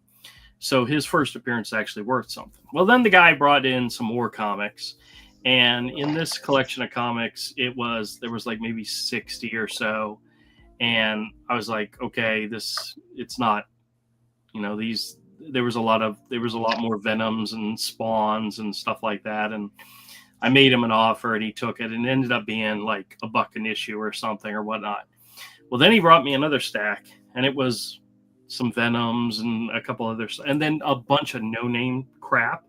So his first appearance is actually worth something. Well, then the guy brought in some more comics, and in this collection of comics, there was like maybe 60 or so, and I was like, okay, it's not, there was a lot more Venoms and Spawns and stuff like that, and I made him an offer and he took it, and it ended up being like $1 an issue or something or whatnot. Well, then he brought me another stack, and it was some Venoms and a couple others, and then a bunch of no-name crap.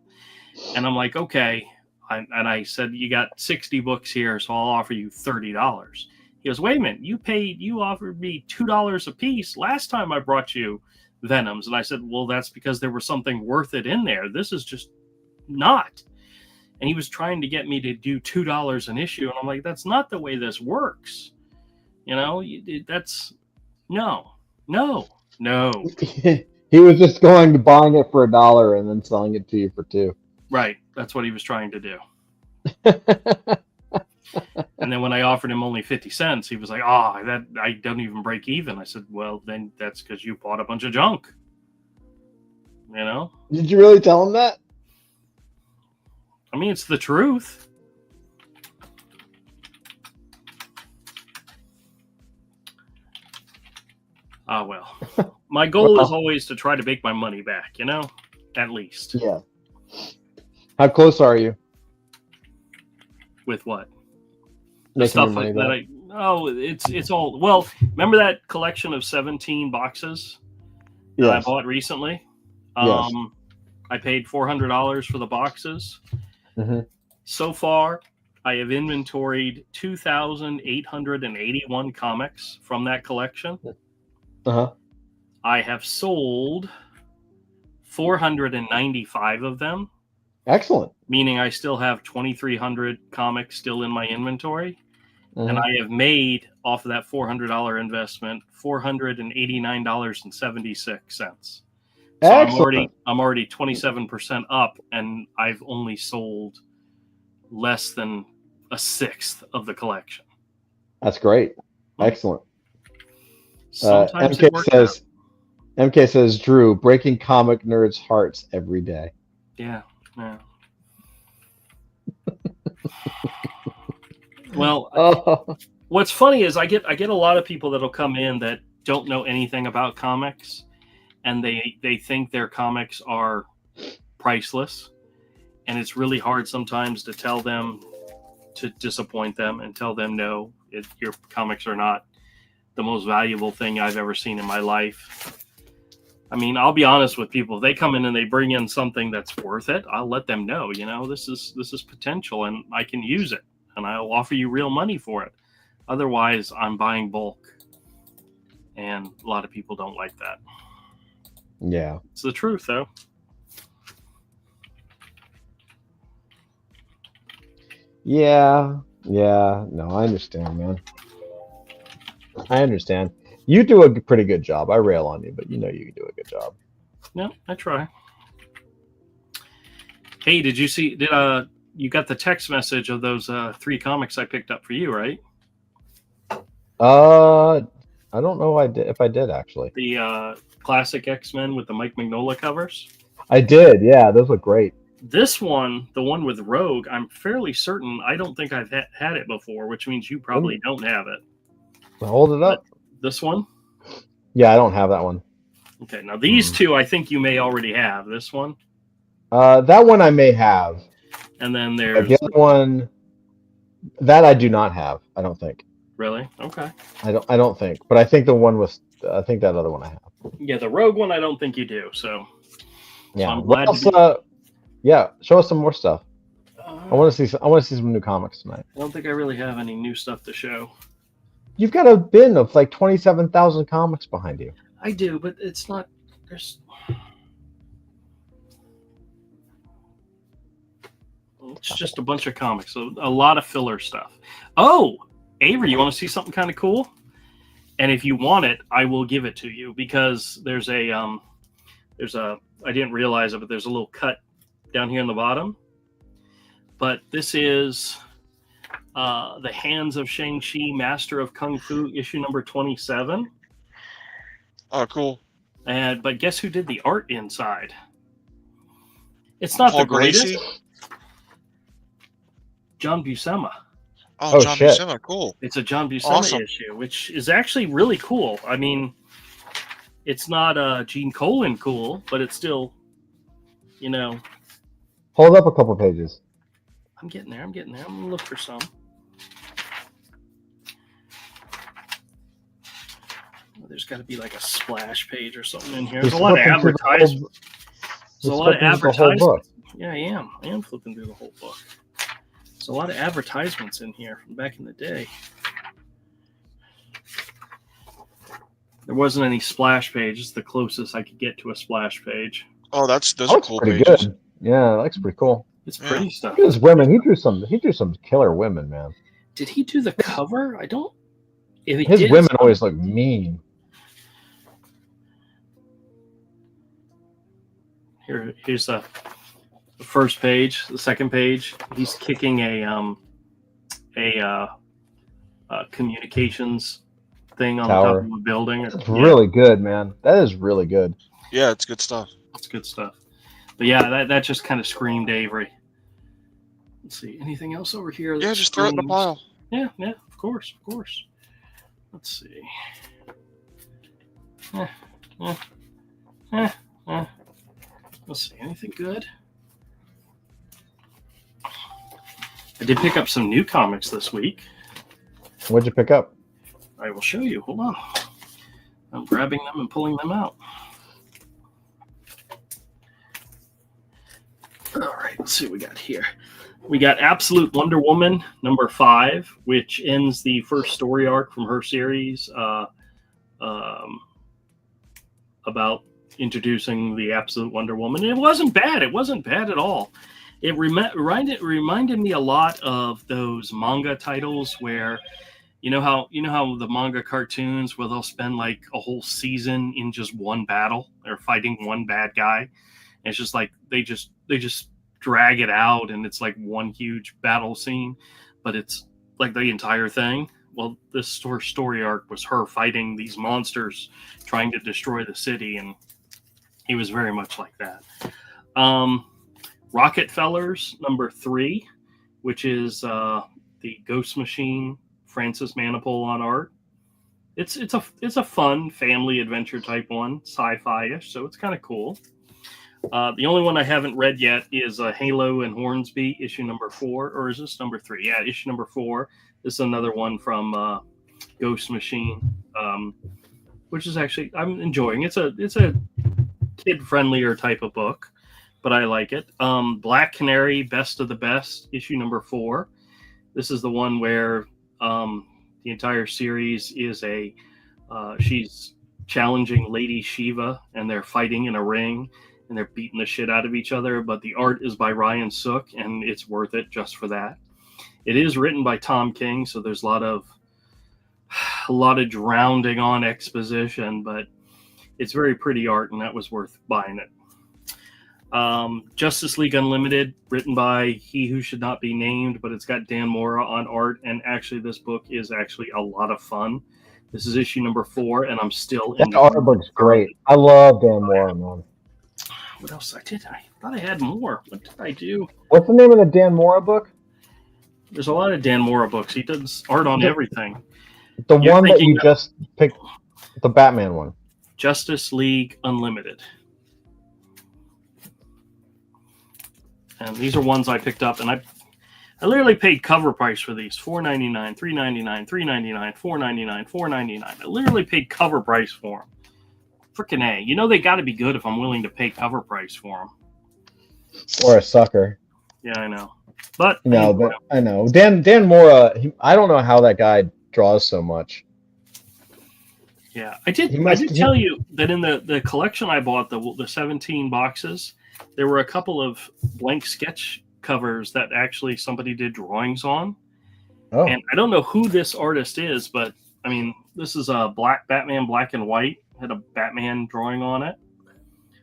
And I'm like, okay. I said, you got 60 books here, so I'll offer you $30. He goes, wait a minute, you offered me $2 a piece last time I brought you Venoms. And I said, well, that's because there was something worth it in there. This is just not. And he was trying to get me to do $2 an issue. And I'm like, that's not the way this works. That's no. He was just buying it for $1 and then selling it to you for $2. Right. That's what he was trying to do. And then when I offered him only 50 cents, he was like, that I don't even break even. I said, well, then that's because you bought a bunch of junk. Did you really tell him that? I mean, it's the truth. Well. My goal is always to try to make my money back, at least. Yeah. How close are you? With what? Making Stuff your money like back? it's all. Well, remember that collection of 17 boxes that I bought recently? Yes. I paid $400 for the boxes. Mm-hmm. So far, I have inventoried 2,881 comics from that collection. Uh-huh. I have sold 495 of them, Excellent. meaning I still have 2,300 comics still in my inventory. And Mhm. I have made off of that $400 investment $489.76. So Excellent. I'm already 27% up, and I've only sold less than a sixth of the collection. That's great. Excellent. Sometimes MK it works out. MK says, Drew, breaking comic nerds' hearts every day. Yeah. Well, Oh, what's funny is I get a lot of people that'll come in that don't know anything about comics, and they think their comics are priceless, and it's really hard sometimes to tell them, to disappoint them and tell them no, your comics are not the most valuable thing I've ever seen in my life. I mean, I'll be honest with people. If they come in and they bring in something that's worth it, I'll let them know, this is potential and I can use it, and I'll offer you real money for it. Otherwise, I'm buying bulk. And a lot of people don't like that. yeah. It's the truth, though. Yeah. No, I understand, man. I understand. You do a pretty good job. I rail on you, but you do a good job. No, I try. Hey, did you see? You got the text message of those 3 comics I picked up for you, right? I don't know if I did actually. The classic X-Men with the Mike Mignola covers. I did. Yeah, those look great. This one, the one with Rogue, I'm fairly certain I don't think I've had it before, which means you probably don't have it. Hold it up. This one? Yeah, I don't have that one. Okay, now these 2 I think you may already have. This one. That one I may have. And then there's the other one that I do not have. I don't think. Really? Okay. I don't think, but I think I think that other one I have. Yeah, the Rogue one I don't think you do. So yeah. I'm glad what else, yeah, show us some more stuff. I want to see some new comics tonight. I don't think I really have any new stuff to show. You've got a bin of like 27,000 comics behind you. I do, but it's not. It's just a bunch of comics, so a lot of filler stuff. Oh, Avery, you want to see something kind of cool? And if you want it, I will give it to you, because there's a I didn't realize it, but there's a little cut down here in the bottom. But this is The Hands of Shang-Chi, Master of Kung Fu, issue number 27. Oh, cool. But guess who did the art inside? It's not Paul the greatest. Gracie? John Buscema. Oh, John shit. Buscema, cool. It's a John Buscema Awesome. issue, which is actually really cool. I mean, it's not Gene Colan cool, but it's still, Hold up a couple pages. I'm getting there. I'm going to look for some. There's got to be like a splash page or something in here. There's a lot of advertisements. There's a lot of advertisements. Yeah, I am. I am flipping through the whole book. There's a lot of advertisements in here from back in the day. There wasn't any splash page. It's the closest I could get to a splash page. Oh, those are cool pretty pages. good. Yeah, that looks pretty cool. It's pretty stuff. Look at his women. He drew some killer women, man. Did he do the cover? I don't. If he His did, women always look mean. Here's the first page. The second page, he's kicking a communications thing on Tower. the top of a building. It's really good, man. That is really good. Yeah, it's good stuff. It's good stuff. But yeah, that just kind of screamed Avery. Let's see. Anything else over here? Yeah, just throw it in the pile. Yeah, of course. Let's see. Let's see. Anything good? I did pick up some new comics this week. What'd you pick up? I will show you. Hold on. I'm grabbing them and pulling them out. All right, let's see what we got here. We got Absolute Wonder Woman number 5, which ends the first story arc from her series. about introducing the Absolute Wonder Woman. And it wasn't bad. It wasn't bad at all. It reminded me a lot of those manga titles where you know how the manga cartoons where they'll spend like a whole season in just one battle or fighting one bad guy. And it's just like they just drag it out and it's like one huge battle scene, but it's like the entire thing. Well, this story arc was her fighting these monsters trying to destroy the city, and he was very much like that. Rockefellers #3, which is the Ghost Machine Francis Manipul on art. It's a fun family adventure type one, sci-fi-ish, so it's kind of cool. The only one I haven't read yet is Halo and Hornsby issue #4, or is this #3? Yeah, issue #4. This is another one from Ghost Machine, which is actually I'm enjoying. It's a kid friendlier type of book, but I like it. Black Canary, Best of the Best, issue #4. This is the one where the entire series is she's challenging Lady Shiva, and they're fighting in a ring, and they're beating the shit out of each other. But the art is by Ryan Sook, and it's worth it just for that. It is written by Tom King, so there's a lot of drowning on exposition, but it's very pretty art, and that was worth buying it. Justice League Unlimited, written by he who should not be named, but it's got Dan Mora on art, and actually this book is actually a lot of fun. This is issue #4, and I'm still in. That art book's great. I love Dan Mora, man. What else I did? I thought I had more. What did I do? What's the name of the Dan Mora book? There's a lot of Dan Mora books. He does art on everything. The one that you just picked, the Batman one. Justice League Unlimited. And these are ones I picked up, and I literally paid cover price for these. $4.99, $3.99, $3.99, $4.99, $4.99. I literally paid cover price for them. Frickin' A. You know they got to be good if I'm willing to pay cover price for them. Or a sucker. Yeah, I know. But no, but I know Dan Mora. I don't know how that guy draws so much. Yeah, I did tell you that in the collection I bought, the 17 boxes, there were a couple of blank sketch covers that actually somebody did drawings on. Oh. And I don't know who this artist is, but I mean, this is a Batman black and white, had a Batman drawing on it.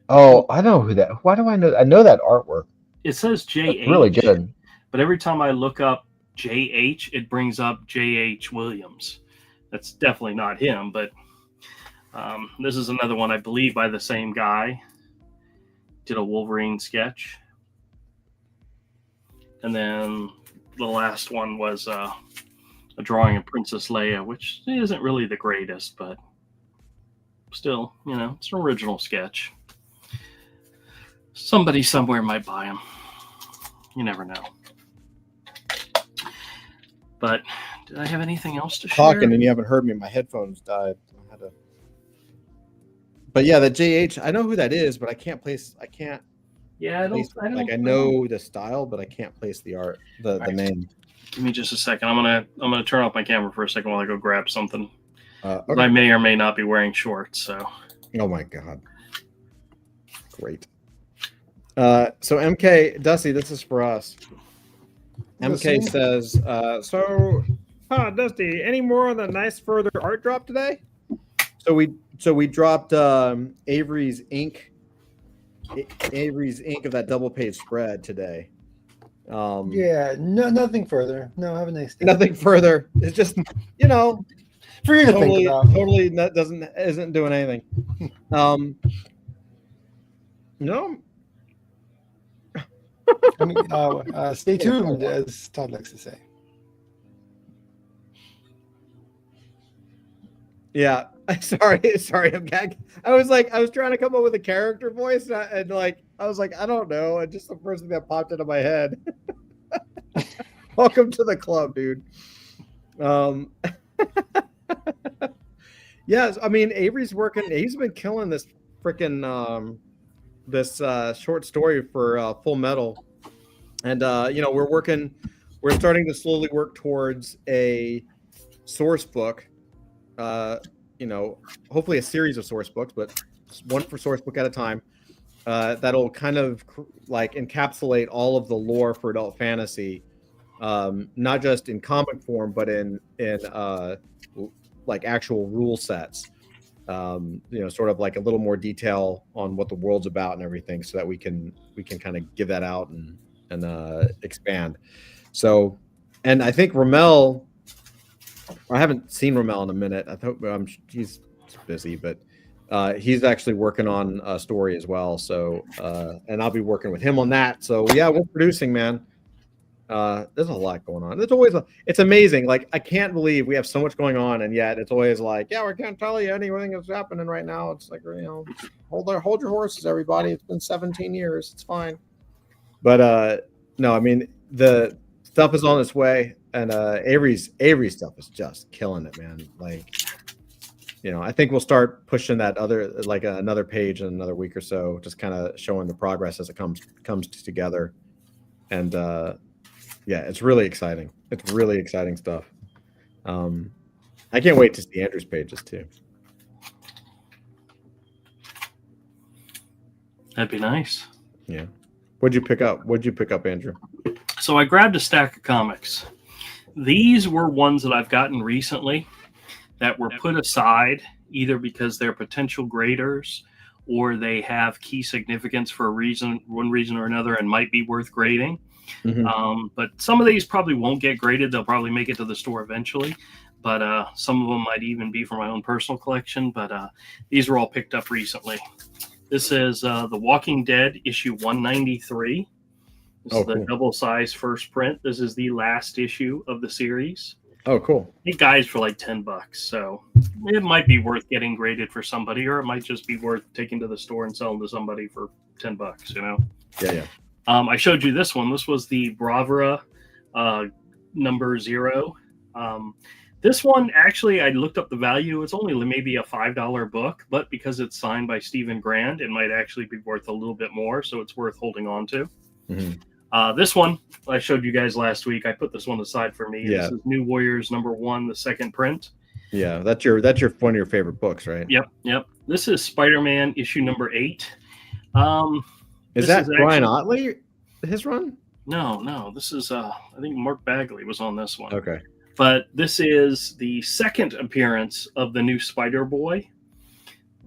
Oh, I know who that. Why do I know? I know that artwork. It says JH. That's really good. But every time I look up JH, it brings up JH Williams. That's definitely not him, but this is another one, I believe, by the same guy. Did a Wolverine sketch. And then the last one was a drawing of Princess Leia, which isn't really the greatest, but still, it's an original sketch. Somebody somewhere might buy them. You never know. But did I have anything else to share? Talking and you haven't heard me. My headphones died. But yeah, the JH, I know who that is, but I can't place. I can't. Yeah, I don't. I know the style, but I can't place the art, the name. Give me just a second. I'm gonna turn off my camera for a second while I go grab something. Okay. I may or may not be wearing shorts. So. Oh my god. Great. So MK Dusty, this is for us. MK says, Dusty, any more on the nice further art drop today? So we dropped Avery's ink of that double page spread today. Yeah, nothing further. No, have a nice day. Nothing further. It's just for you to think about. Totally isn't doing anything. No. I mean, stay tuned, as Todd likes to say. Yeah, sorry, I'm gagging. I was trying to come up with a character voice, and I was like, I don't know, and just the first thing that popped into my head. Welcome to the club, dude. Yes, I mean Avery's working. He's been killing this freaking this short story for Full Metal, and we're starting to slowly work towards a source book. Hopefully a series of source books, but one for source book at a time. That'll kind of like encapsulate all of the lore for adult fantasy, not just in comic form, but in like actual rule sets. Sort of like a little more detail on what the world's about and everything, so that we can kind of give that out and expand. So, and I think Ramel, I haven't seen Ramel in a minute. I thought he's busy, but he's actually working on a story as well. So, and I'll be working with him on that. So yeah, we're producing, man. There's a lot going on. It's amazing. Like, I can't believe we have so much going on, and yet it's always like, yeah, we can't tell you anything that's happening right now. It's like, hold your horses, everybody. It's been 17 years. It's fine. But no, I mean, the stuff is on its way, and Avery's stuff is just killing it, man. Like, I think we'll start pushing that another page in another week or so, just kind of showing the progress as it comes together. And yeah, it's really exciting. It's really exciting stuff. I can't wait to see Andrew's pages too. That'd be nice. Yeah. What'd you pick up, Andrew? So I grabbed a stack of comics. These were ones that I've gotten recently that were put aside either because they're potential graders or they have key significance for one reason or another, and might be worth grading. Mm-hmm. But some of these probably won't get graded. They'll probably make it to the store eventually. But some of them might even be for my own personal collection. But these were all picked up recently. This is The Walking Dead issue 193. This is the double-size first print. This is the last issue of the series. Oh, cool. I think guys for like $10. So it might be worth getting graded for somebody, or it might just be worth taking to the store and selling to somebody for $10, Yeah. I showed you this one. This was the Bravura number 0. This one, actually, I looked up the value. It's only maybe a $5 book, but because it's signed by Stephen Grand, it might actually be worth a little bit more, so it's worth holding on to. Mm-hmm. This one, I showed you guys last week. I put this one aside for me. Yeah. This is New Warriors number 1, the second print. Yeah, that's one of your favorite books, right? Yep. This is Spider-Man issue number 8. Is that Brian Otley, his run? No. This is, I think Mark Bagley was on this one. Okay. But this is the second appearance of the new Spider-Boy.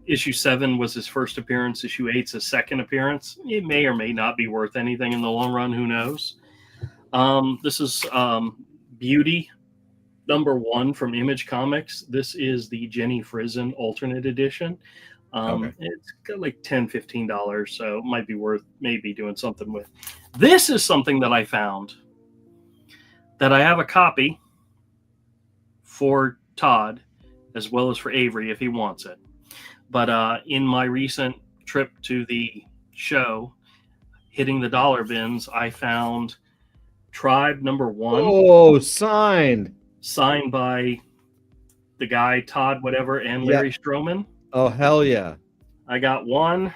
Issue 7 was his first appearance. Issue 8's his second appearance. It may or may not be worth anything in the long run. Who knows? This is Beauty number 1 from Image Comics. This is the Jenny Frison alternate edition. It's got like $10, $15, so it might be worth maybe doing something with. This is something that I found that I have a copy for Todd as well as for Avery if he wants it. But in my recent trip to the show, hitting the dollar bins, I found Tribe number 1. Oh, signed by the guy Todd whatever and Larry Stroman. Oh, hell yeah. I got 1,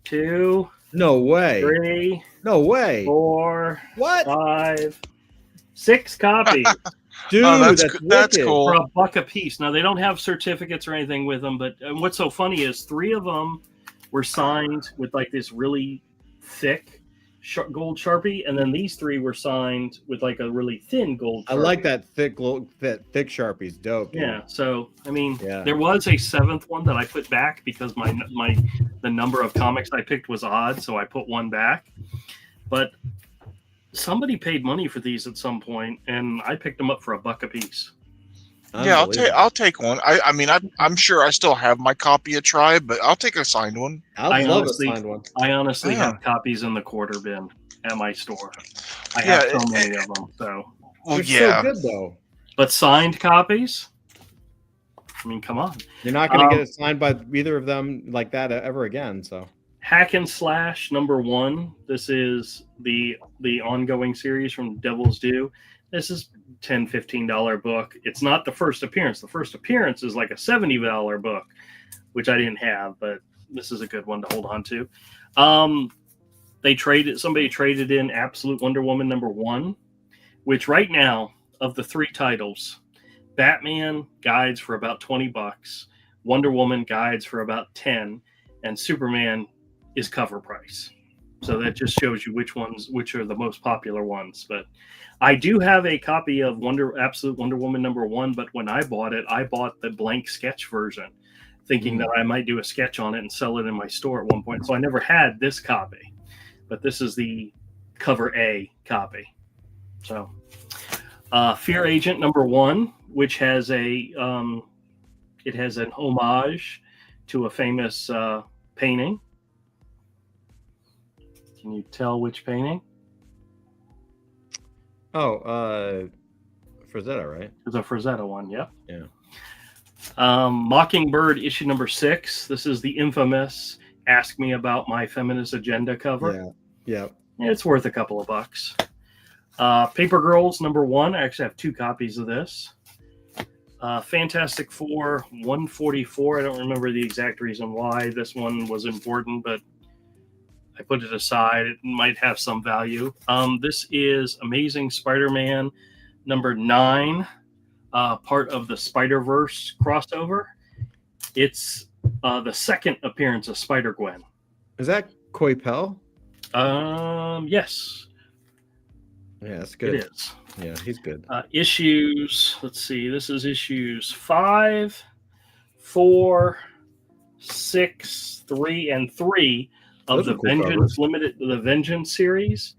2, no way, 3, no way, 4, what, 5, 6 copies. Dude, that's cool. For $1 a piece. Now, they don't have certificates or anything with them, but what's so funny is 3 of them were signed with like this really thick gold Sharpie, and then these 3 were signed with like a really thin gold Sharpie. I like that thick Sharpie's dope. Dude. Yeah, so I mean, there was a 7th one that I put back because the number of comics I picked was odd, so I put one back. But somebody paid money for these at some point, and I picked them up for $1 a piece. Yeah, I'll take one. I mean, I'm sure I still have my copy of Tribe, but I'll take a signed one. I love a signed one. I honestly have copies in the quarter bin at my store. I have so many of them. So, so good though. But signed copies? I mean, come on. You're not going to get it signed by either of them like that ever again. So, Hack and Slash number 1. This is the ongoing series from Devil's Due. This is $10, $15 book. It's not the first appearance. The first appearance is like a $70 book, which I didn't have, but this is a good one to hold on to. Somebody traded in Absolute Wonder Woman number 1, which right now, of the 3 titles, Batman guides for about $20. Wonder Woman guides for about 10, and Superman is cover price. So that just shows you which are the most popular ones. But I do have a copy of Absolute Wonder Woman #1, but when I bought it, I bought the blank sketch version, thinking that I might do a sketch on it and sell it in my store at one point. So I never had this copy, but this is the cover A copy. So Fear Agent #1, which has it has an homage to a famous painting. Can you tell which painting? Oh, Frazetta, right? It's a Frazetta one, yep. Yeah. Mockingbird issue #6. This is the infamous Ask Me About My Feminist Agenda cover. Yeah. It's worth a couple of bucks. Paper Girls #1. I actually have 2 copies of this. Fantastic Four 144. I don't remember the exact reason why this one was important, but I put it aside. It might have some value. This is Amazing Spider-Man #9, part of the Spider-Verse crossover. It's the second appearance of Spider-Gwen. Is that Coipel? Yes, Yeah, that's good. it is. Yeah, he's good. Issues, let's see, this is issues 5, 4, 6, 3, and 3 of Those the are cool Vengeance the Vengeance series.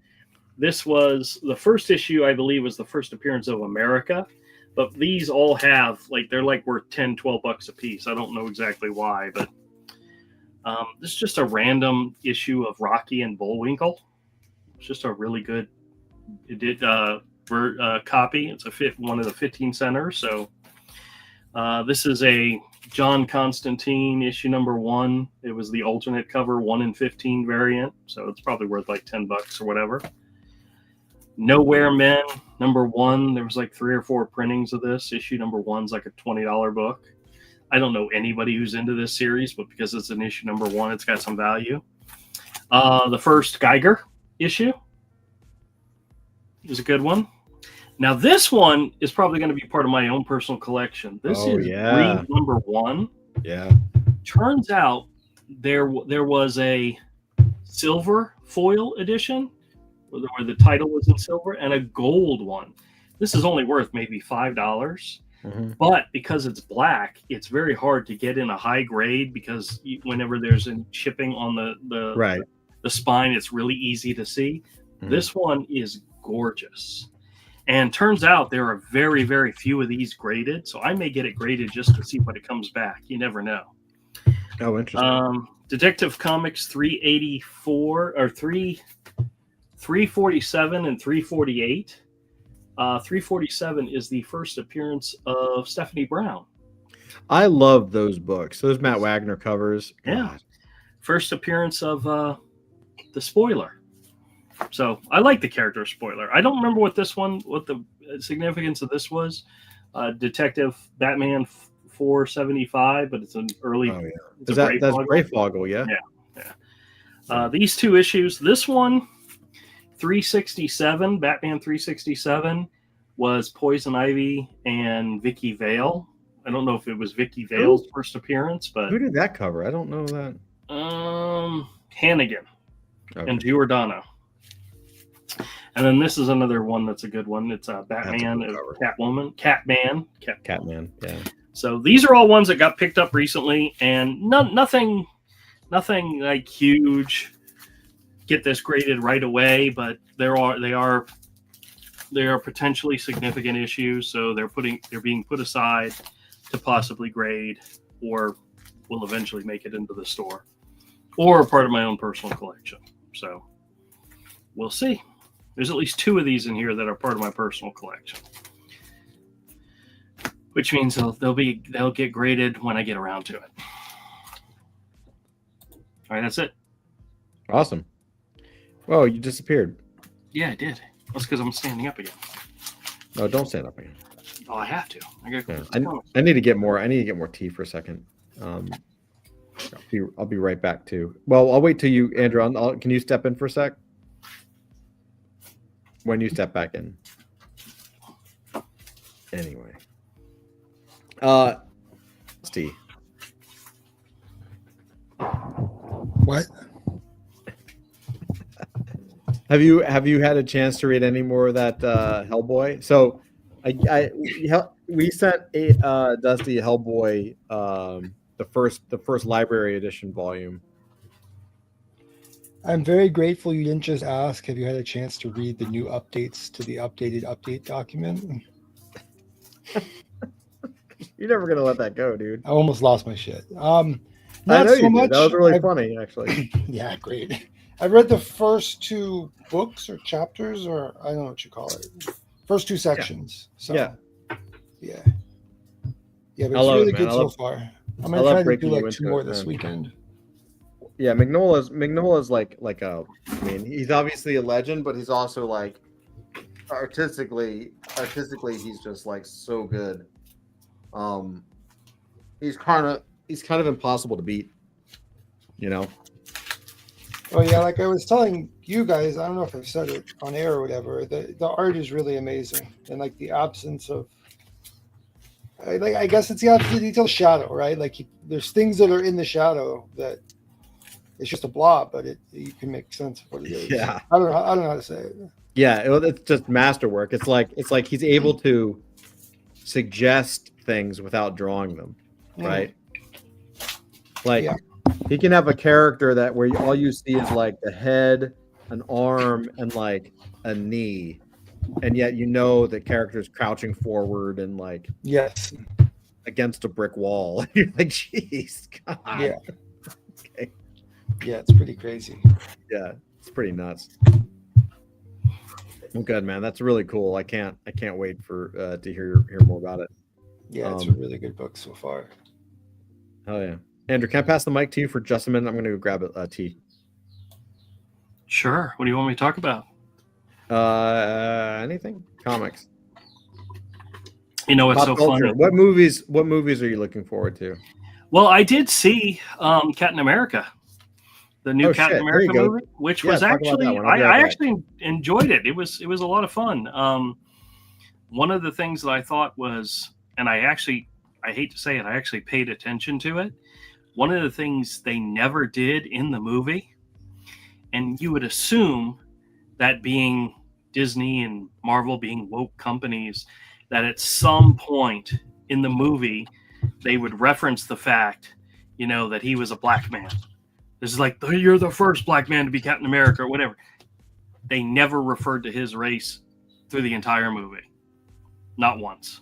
This was the first issue, I believe, was the first appearance of America, but these all have, they're worth 10, 12 bucks a piece. I don't know exactly why, but this is just a random issue of Rocky and Bullwinkle. It's just a really good copy. It's one of the 15 centers. So this is a John Constantine issue #1. It was the alternate cover 1 in 15 variant, so it's probably worth $10 or whatever. Nowhere Men #1. There was 3 or 4 printings of this. Issue #1's a $20 book. I don't know anybody who's into this series, but because it's an issue #1, it's got some value. The first Geiger issue is a good one. Now this one is probably going to be part of my own personal collection. This is Green #1. Yeah. Turns out there was a silver foil edition where the title was in silver, and a gold one. This is only worth maybe $5. But because it's black, it's very hard to get in a high grade, because whenever there's shipping on the spine, it's really easy to see. This one is gorgeous. And turns out there are very, very few of these graded, so I may get it graded just to see what it comes back. You never know. Oh, interesting. Detective Comics 384 or 347 and 348. 347 is the first appearance of Stephanie Brown. I love those books. Those Matt Wagner covers. Yeah. God. First appearance of the Spoiler. So I like the character Spoiler. I don't remember what the significance of this was. Detective Batman 475, but it's an early. Oh, yeah. That's Greyfoggle, yeah. These 2 issues. This one, 367, Batman 367, was Poison Ivy and Vicky Vale. I don't know if it was Vicky Vale's first appearance, but who did that cover? I don't know that. Hannigan and Giordano. And then this is another one that's a good one. It's Batman, Catwoman, Catman. Yeah. So these are all ones that got picked up recently, and nothing huge. Get this graded right away, but they are potentially significant issues, so they're being put aside to possibly grade, or will eventually make it into the store, or part of my own personal collection. So we'll see. There's at least 2 of these in here that are part of my personal collection, which means they'll get graded when I get around to it. All right, that's it. Awesome. Well, you disappeared. Yeah, I did. That's because I'm standing up again. No, don't stand up again. Oh, I have to. I need to get more. I need to get more tea for a second. I'll be right back too. Well, I'll wait till you, Andrew. Can you step in for a sec? When you step back in. Anyway. Tea. What? Have you had a chance to read any more of that Hellboy? So, we sent Dusty Hellboy the first library edition volume. I'm very grateful you didn't just ask. Have you had a chance to read the new updates to the updated update document? You're never gonna let that go, dude. I almost lost my shit. I Not know so you much. did. That was really I've- funny, actually. Yeah, great. I read the first 2 books or chapters, or I don't know what you call it. First 2 sections. So, Yeah. yeah. Yeah, but I it's love it, really man. good I so love- far. I'm I gonna love try to breaking do you like 2 into more it, this man. weekend. Yeah, Mignola's like a. I mean, he's obviously a legend, but he's also like artistically, he's just like so good. He's kind of impossible to beat. You know. Oh yeah, like I was telling you guys, I don't know if I've said it on air or whatever. The art is really amazing, and like the absence of, I guess it's the absence of detail, shadow, right? Like there's things that are in the shadow that it's just a blob, but you can make sense of what it is. Yeah. I don't know how to say it. Yeah, it's just masterwork. It's like he's able to suggest things without drawing them, right? Like Yeah. he can have a character that where all you see is like the head, an arm, and like a knee, and yet you know the character's crouching forward and like Yes. against a brick wall. You're like, jeez, God. Yeah. Okay. Yeah, it's pretty crazy. Yeah, it's pretty nuts. Well, good, man. That's really cool. I can't wait for to hear more about it. Yeah, it's a really good book so far. Oh yeah, Andrew, can I pass the mic to you for just a minute? I'm going to go grab a tea. Sure. What do you want me to talk about? Anything? Comics. You know, it's Pop so culture. funny. What movies are you looking forward to? Well, I did see Captain America, the new Oh, Captain shit. There you America go. movie, which Yeah, was talk about that actually one. I'll be right I back. actually enjoyed it. It was a lot of fun. One of the things that I thought was, and I hate to say it, I actually paid attention to it. One of the things they never did in the movie, and you would assume that being Disney and Marvel being woke companies, that at some point in the movie they would reference the fact, that he was a black man. This is like, you're the first black man to be Captain America or whatever. They never referred to his race through the entire movie. Not once.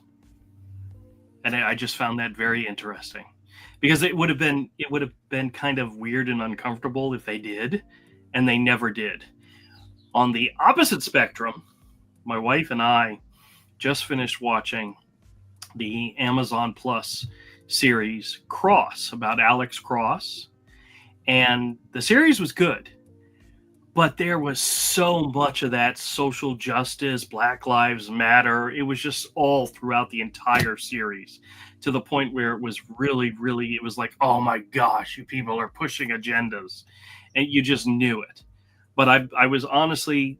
And I just found that very interesting, because it would have been kind of weird and uncomfortable if they did, and they never did. On the opposite spectrum, my wife and I just finished watching the Amazon Plus series Cross, about Alex Cross, and the series was good, but there was so much of that social justice, Black Lives Matter. It was just all throughout the entire series, to the point where it was really, really, it was like, oh my gosh, you people are pushing agendas, and you just knew it. But I was honestly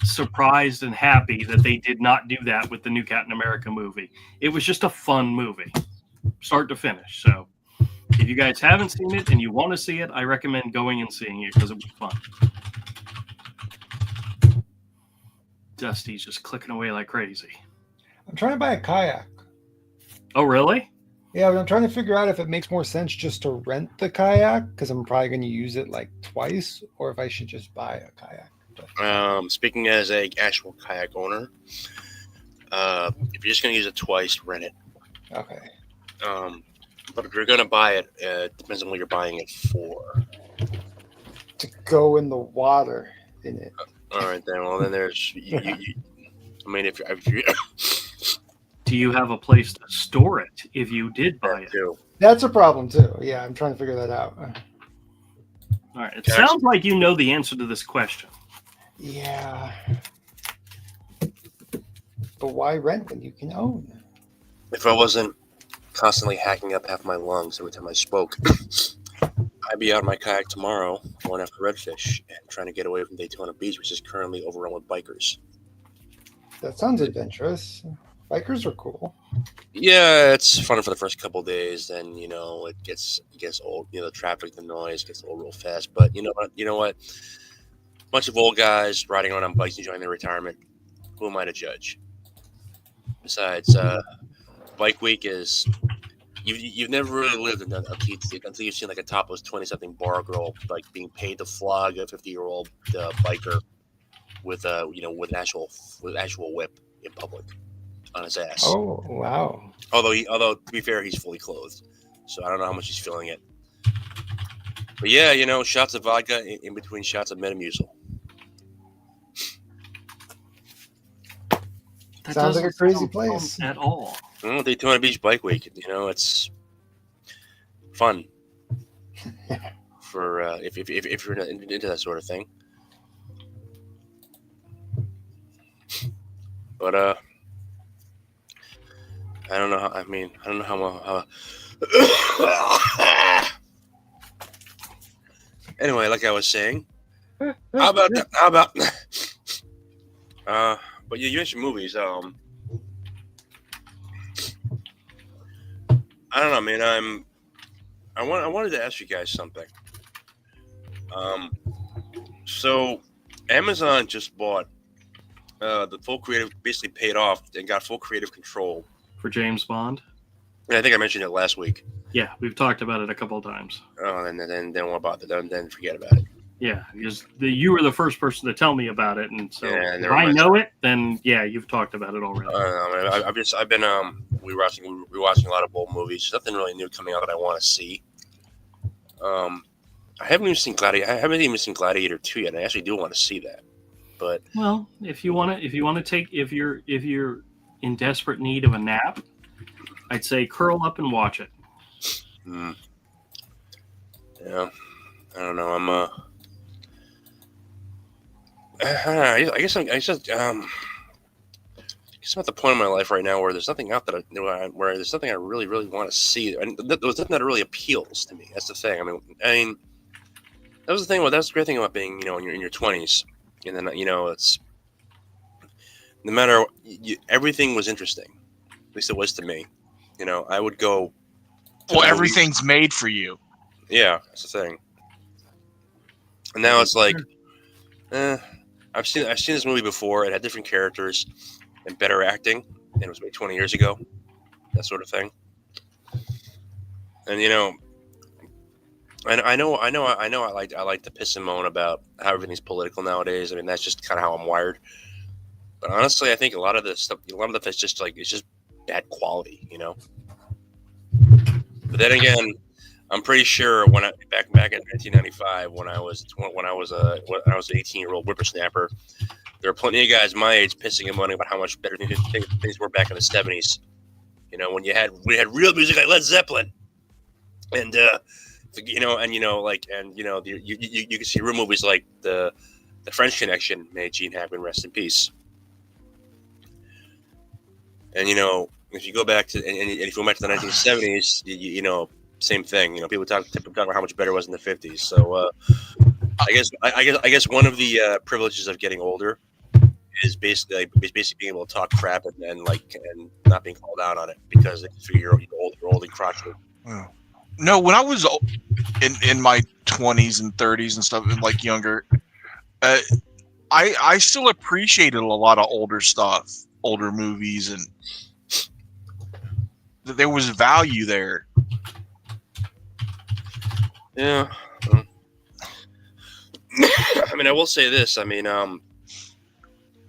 surprised and happy that they did not do that with the new Captain America movie. It was just a fun movie, start to finish. So if you guys haven't seen it and you want to see it, I recommend going and seeing it, because it was fun. Dusty's just clicking away like crazy. I'm trying to buy a kayak. Oh, really? Yeah, but I'm trying to figure out if it makes more sense just to rent the kayak, because I'm probably going to use it like twice, or if I should just buy a kayak. Speaking as a actual kayak owner, if you're just gonna use it twice, rent it. Okay. But if you're gonna buy it, it depends on what you're buying it for. To go in the water in it. All right, then. Well, then there's. I mean, if you Do you have a place to store it if you did buy it? too. That's a problem too. Yeah, I'm trying to figure that out. All right. It sounds like you know the answer to this question. Yeah. But why rent when you can own? If I wasn't constantly hacking up half my lungs every time I spoke, I'd be out on my kayak tomorrow going after redfish and trying to get away from Daytona Beach, which is currently overrun with bikers. That sounds adventurous. Bikers are cool. Yeah, it's fun for the first couple of days. Then it gets old. The traffic, the noise gets old real fast. But you know what? Bunch of old guys riding around on bikes enjoying their retirement. Who am I to judge? Besides, Bike Week is you've never really lived until you've seen like a topless 20-something bar girl like being paid to flog a 50-year-old biker with with an actual whip in public on his ass. Oh wow! Although to be fair, he's fully clothed, so I don't know how much he's feeling it. But yeah, shots of vodka in between shots of Metamucil. That Sounds like a doesn't crazy sound place. fun at all. Daytona Beach Bike Week. It's fun for if you're into that sort of thing. But I don't know. I don't know how. Anyway, like I was saying, how about? But you mentioned movies. I don't know, man. I wanted to ask you guys something. So Amazon just bought the full creative, basically paid off and got full creative control For James Bond? And I think I mentioned it last week. Yeah, we've talked about it a couple of times. Oh, and then what about it? Then forget about it. Yeah, because you were the first person to tell me about it, and so Yeah, if never I mind. know it, then yeah, you've talked about it already. I've been rewatching a lot of old movies. Nothing really new coming out that I want to see. I haven't even seen Gladiator 2 yet. I actually do want to see that, but Well, if you're in desperate need of a nap, I'd say curl up and watch it. yeah, I don't know. I guess I'm at the point in my life right now where there's nothing out that where there's something I really, really want to see, and there's nothing that really appeals to me. That's the thing. I mean, that was the thing. That's the great thing about being, in your 20s, and then it's no matter everything was interesting. At least it was to me. I would go. Well, everything's made for you. Yeah, that's the thing. And now it's like, I've seen this movie before. It had different characters and better acting, and it was made 20 years ago. That sort of thing. And I know. I like to piss and moan about how everything's political nowadays. I mean, that's just kind of how I'm wired. But honestly, I think a lot of this stuff, is just it's just bad quality, But then again, I'm pretty sure when back in 1995, when I was an 18-year-old whippersnapper, there were plenty of guys my age pissing and moaning about how much better things were back in the 70s. When we had real music like Led Zeppelin, and you can see real movies like the French Connection. May Gene Hackman rest in peace. And if you go back to if you go back to the 1970s, same thing. People talk about how much better it was in the 50s. So I guess one of the privileges of getting older is basically being able to talk crap and not being called out on it because they figure you're old and crotchety. No, when I was in my 20s and 30s and stuff, and younger, I still appreciated a lot of older stuff, older movies, and there was value there. Yeah. I will say this.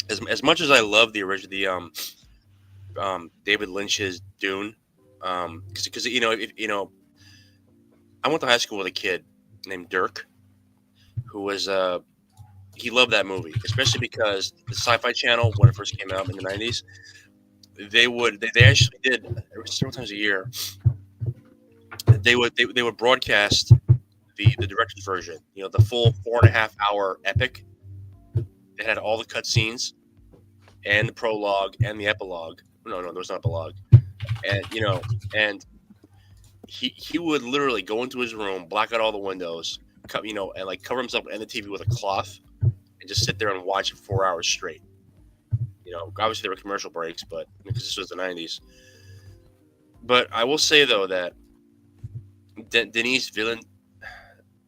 As much as I love the original, David Lynch's Dune, because I went to high school with a kid named Dirk, who was he loved that movie, especially because the Sci-Fi Channel, when it first came out in the 90s, they actually did several times a year. They would broadcast the director's version, the full 4.5-hour epic. It had all the cutscenes and the prologue and the epilogue. No, there was not epilogue. And and he would literally go into his room, black out all the windows, and cover himself and the TV with a cloth, and just sit there and watch it 4 hours straight. You know, obviously there were commercial breaks, but because this was the '90s. But I will say though that Denis Villeneuve,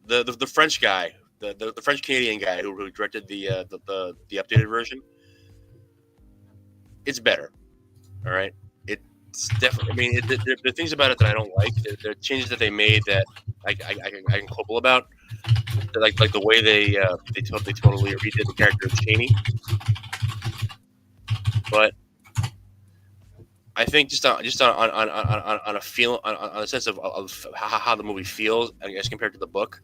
the French guy, the French Canadian guy who directed the updated version, it's better. All right, it's definitely. I mean, there are things about it that I don't like. There are changes that they made that I can quibble about. Like the way they totally redid the character of Cheney. But I think just on a feel on a sense of how the movie feels, I guess compared to the book,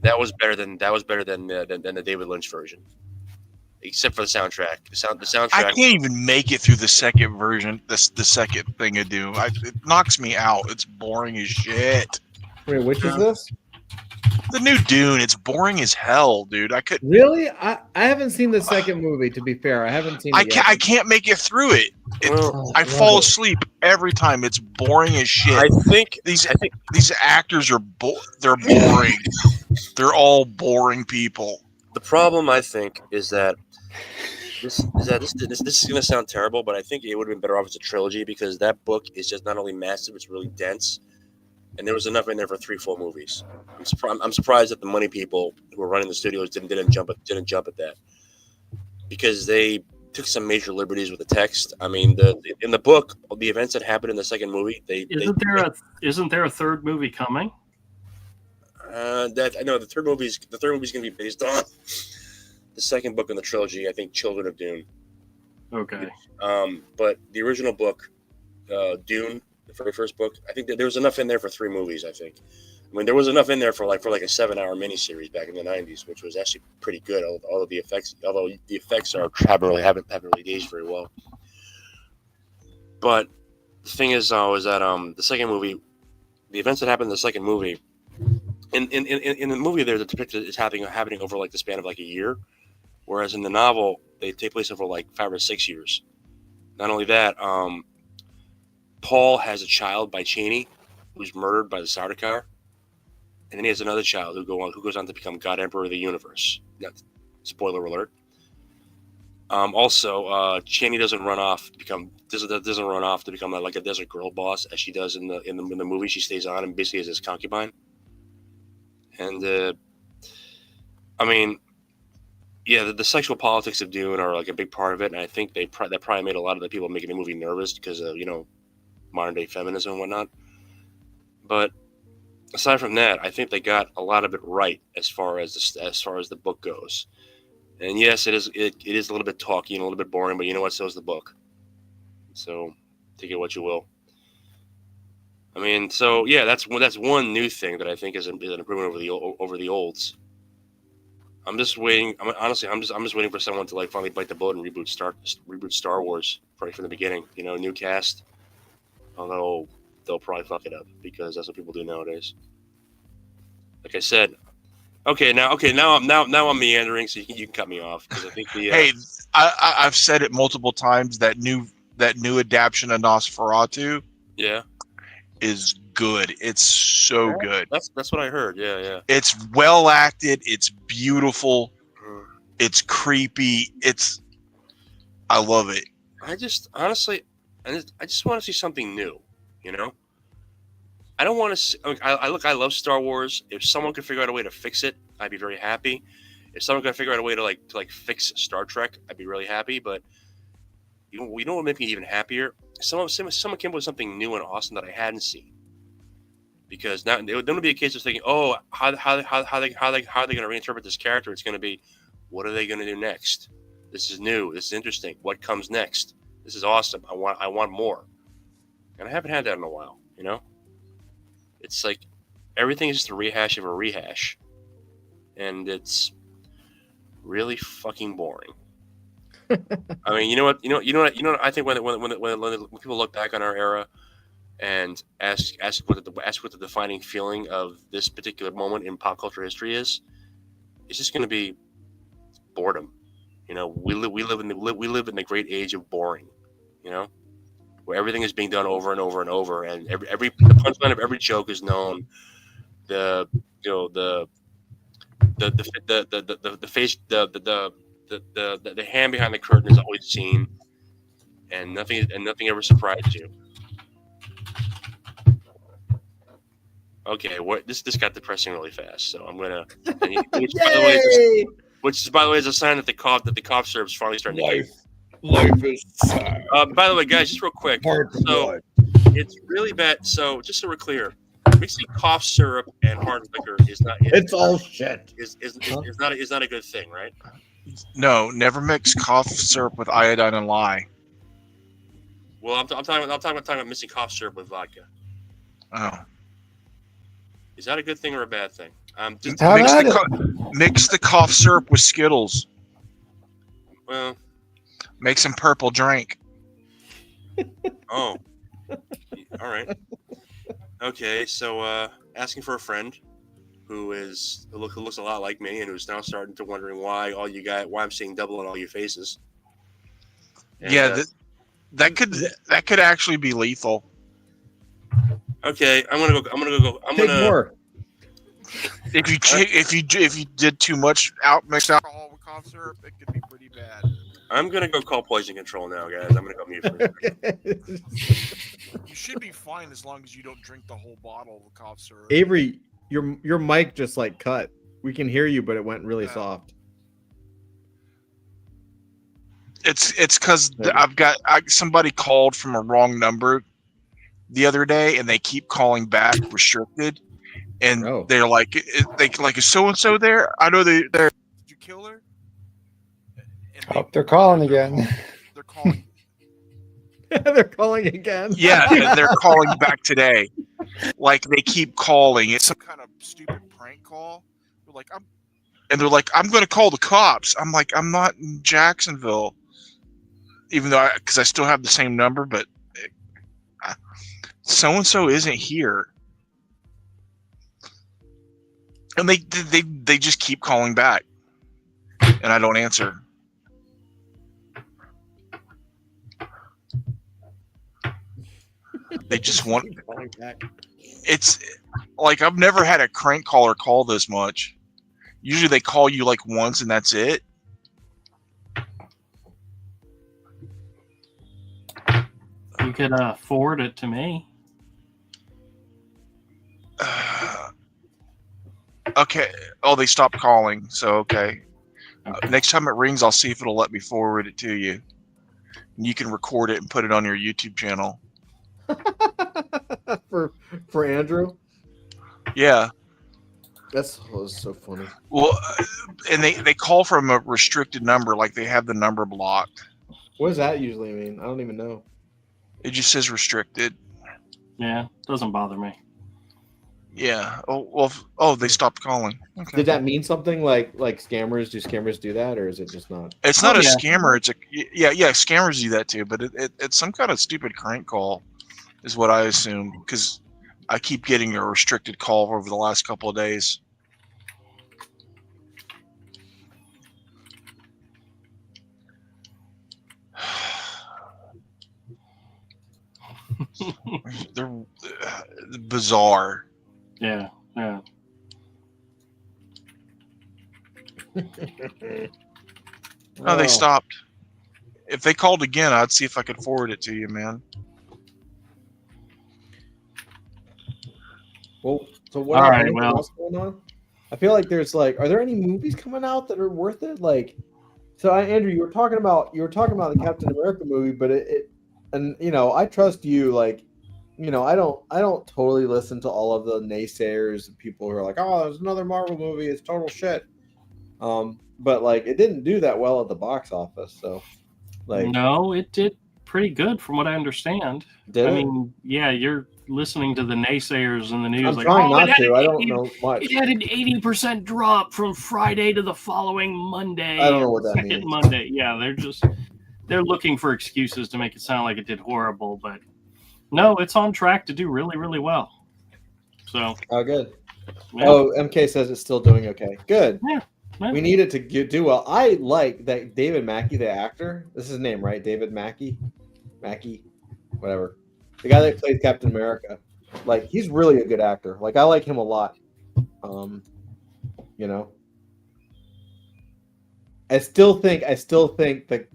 that was better than the David Lynch version, except for the soundtrack. The soundtrack. I can't even make it through the second version. The second thing I do, it knocks me out. It's boring as shit. Wait, which is this? The new Dune, it's boring as hell, dude. I could Really? I haven't seen the second movie. To be fair, I haven't seen. I can't make it through it. Well, I fall asleep every time. It's boring as shit. I think These actors are they're boring. They're all boring people. the problem I think is that this is going to sound terrible, but I think it would have been better off as a trilogy because that book is just not only massive, it's really dense, and there was enough in there for 3 full movies. I'm surprised that the money people who were running the studios didn't jump at that because they took some major liberties with the text. I mean, in the book, the events that happened in the second movie, Isn't there a third movie coming? that I know the third movie is going to be based on the second book in the trilogy. I think Children of Dune. Okay. But the original book, Dune, the very first book, I think that there was enough in there for 3 movies. I think. I mean, there was enough in there for like a 7-hour miniseries back in the '90s, which was actually pretty good. Although the effects haven't really aged very well. But the thing is that the second movie, the events that happened in the second movie, in the movie they're depicted as happening over like the span of like a year, whereas in the novel they take place over like 5 or 6 years. Not only that, Paul has a child by Cheney, who's murdered by the Sardaukar, and then he has another child who goes on to become God Emperor of the Universe. Spoiler alert. Also, Cheney doesn't run off to become like a desert girl boss as she does in the movie. She stays on and basically is his concubine. And I mean, yeah, the sexual politics of Dune are like a big part of it, and I think that probably made a lot of the people making the movie nervous because of modern day feminism and whatnot. But aside from that, I think they got a lot of it right as far as the book goes. And yes, it is a little bit talky and a little bit boring, but you know what? So is the book. So take it what you will. I mean, so yeah, that's one new thing that I think is an improvement over the olds. I'm just waiting. I'm just waiting for someone to like finally bite the bullet and reboot Star Wars right from the beginning. New cast. Although they'll probably fuck it up because that's what people do nowadays. Like I said. Okay, now I'm meandering, so you can cut me off because I think Hey, I've said it multiple times that new adaptation of Nosferatu is good. It's so good. That's what I heard. Yeah. It's well acted. It's beautiful. It's creepy. I love it. I just honestly want to see something new. I don't want to see, I love Star Wars. If someone could figure out a way to fix it, I'd be very happy. If someone could figure out a way to fix Star Trek, I'd be really happy. But you know what would make me even happier? Someone came up with something new and awesome that I hadn't seen. Because now there would be a case of thinking, oh, how are they going to reinterpret this character? It's going to be, what are they going to do next? This is new. This is interesting. What comes next? This is awesome. I want more. And I haven't had that in a while. It's like everything is just a rehash of a rehash, and it's really fucking boring. I mean, you know what? I think when people look back on our era and ask what the defining feeling of this particular moment in pop culture history is, it's just going to be boredom. We live in the great age of boring. Where everything is being done over and over and over, and the punchline of every joke is known. The the hand behind the curtain is always seen, and nothing ever surprises you. Okay, what this got depressing really fast, so I'm gonna. Which, by the way, is a sign that the cough syrup is finally starting to kick. Life is sad. By the way, guys, just real quick. Hard So it's really bad. So just so we're clear, mixing cough syrup and hard liquor is not. It's all shit. Is not a good thing, right? No, never mix cough syrup with iodine and lye. Well, I'm talking about mixing cough syrup with vodka. Oh. Is that a good thing or a bad thing? Just Have Mix at it. mix the cough syrup with Skittles. well, Make some purple drink. oh, all right, okay. So, asking for a friend who looks a lot like me and who's now starting to wondering why I'm seeing double in all your faces. And, Yeah, that could actually be lethal. okay, I'm gonna go. Take more. If you did too much mixed alcohol with cough syrup, it could be pretty bad. I'm gonna go call poison control now, guys. I'm gonna go mute for a second. You should be fine as long as you don't drink the whole bottle of cough syrup. Avery, your mic just like cut. We can hear you, but it went really soft. It's because somebody called from a wrong number the other day, and they keep calling back restricted, and they're like, is so and so there? I know they're. Did you kill her? Oh, they're calling again. They're calling. They're calling again. Yeah, and they're calling back today. Like they keep calling. It's some kind of stupid prank call. They're like, I'm going to call the cops. I'm like, I'm not in Jacksonville, even though because I still have the same number, but so and so isn't here. And they just keep calling back, and I don't answer. They just want. It's like I've never had a crank caller call this much. Usually they call you like once and that's it. You could forward it to me. Okay. Oh, they stopped calling. So okay. Next time it rings, I'll see if it'll let me forward it to you. And you can record it and put it on your YouTube channel. for Andrew. Yeah. That's so funny. Well, and they call from a restricted number, like they have the number blocked. What does that usually mean? I don't even know. It just says restricted. Yeah, doesn't bother me. Yeah. Oh well. Oh, they stopped calling. Okay. Did that mean something like scammers? Do scammers do that, or is it just not? It's not a scammer. It's scammers do that too, but it's some kind of stupid crank call, is what I assume, because I keep getting a restricted call over the last couple of days. They're bizarre. Yeah. Oh, they stopped. If they called again, I'd see if I could forward it to you, man. Well, so All right, what's going on? I feel like there's are there any movies coming out that are worth it? Andrew, you were talking about the Captain America movie, but I trust you. I don't totally listen to all of the naysayers and people who are like, oh, there's another Marvel movie, it's total shit. But it didn't do that well at the box office, so no, it did pretty good from what I understand. Yeah, you're listening to the naysayers in the news. I'm trying not to. I don't know much. It had an 80% drop from Friday to the following Monday. I don't know what that means. Monday. Yeah, they're looking for excuses to make it sound like it did horrible, but no, it's on track to do really, really well. So. Oh, good. Yeah. Oh, MK says it's still doing okay. Good. Yeah. We need it to do well. I like that David Mackey, the actor. This is his name, right? David Mackey, whatever. The guy that plays Captain America. He's really a good actor. I like him a lot. I still think that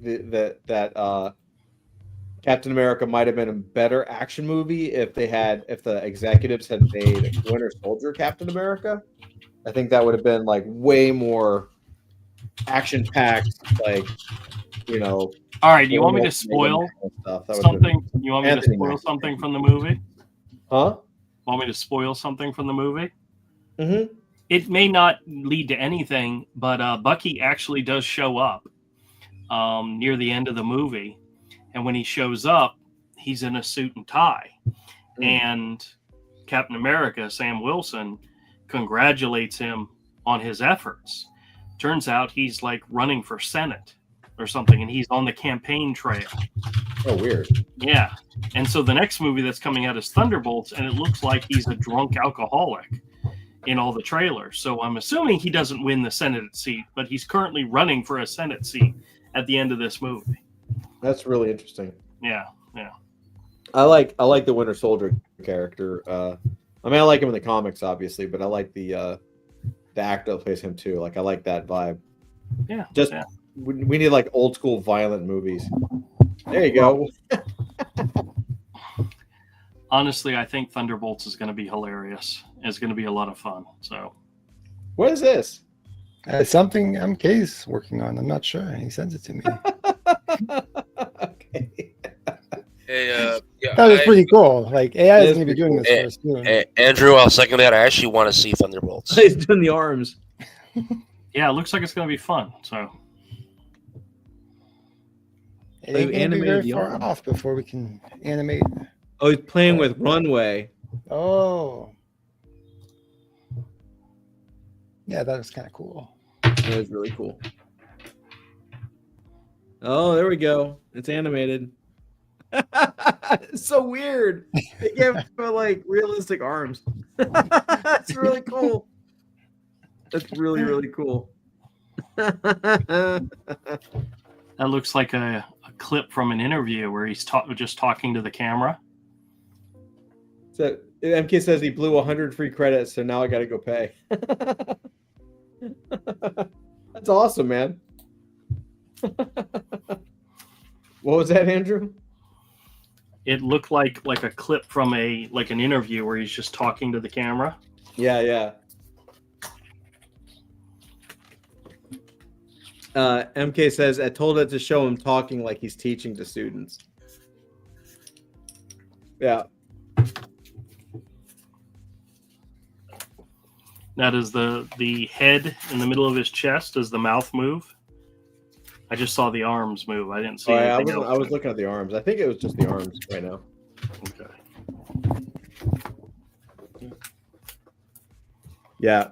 Captain America might have been a better action movie if the executives had made Winter Soldier Captain America. I think that would have been like way more action packed, like, you know. All right, do you want me to spoil something? You want me to Anthony spoil Mackie. something from the movie? Huh? Want me to spoil something from the movie? Mm-hmm. It may not lead to anything, but Bucky actually does show up near the end of the movie. And when he shows up, he's in a suit and tie. And Captain America, Sam Wilson, congratulates him on his efforts. Turns out he's like running for Senate or something, and he's on the campaign trail. Oh, weird. Yeah. And so the next movie that's coming out is Thunderbolts, and it looks like he's a drunk alcoholic in all the trailers. So I'm assuming he doesn't win the Senate seat, but he's currently running for a Senate seat at the end of this movie. That's really interesting. Yeah. I like the Winter Soldier character. I mean, I like him in the comics, obviously, but I like the actor that plays him too. Like, I like that vibe. Yeah. Just yeah. we need like old school violent movies. There you go. Honestly, I think Thunderbolts is going to be hilarious. It's going to be a lot of fun. So, What is this? Something MK's working on. I'm not sure. He sends it to me. Okay. Hey, yeah, That was pretty cool. Like AI is going to be doing this Hey, for us soon. Hey, Andrew, I'll second that. I actually want to see Thunderbolts. He's doing the arms. yeah, it looks like it's going to be fun. So, It ain't They've gonna be animated very the far arm. off before we can animate. Oh, he's playing with Runway. Oh, yeah, that was kind of cool. That was really cool. Oh, there we go. It's animated. It's so weird. They gave him like realistic arms. That's really cool. That's really, really cool. that looks like a clip from an interview where he's just talking to the camera. So MK says he blew 100 free credits, so now I got to go pay. That's awesome, man. What was that, Andrew? It looked like a clip from an interview where he's just talking to the camera. Yeah. MK says, I told it to show him talking like he's teaching to students. Yeah. Now, does the head in the middle of his chest, does the mouth move? I just saw the arms move. I didn't see anything else. I was looking at the arms. I think it was just the arms right now. Okay. Yeah.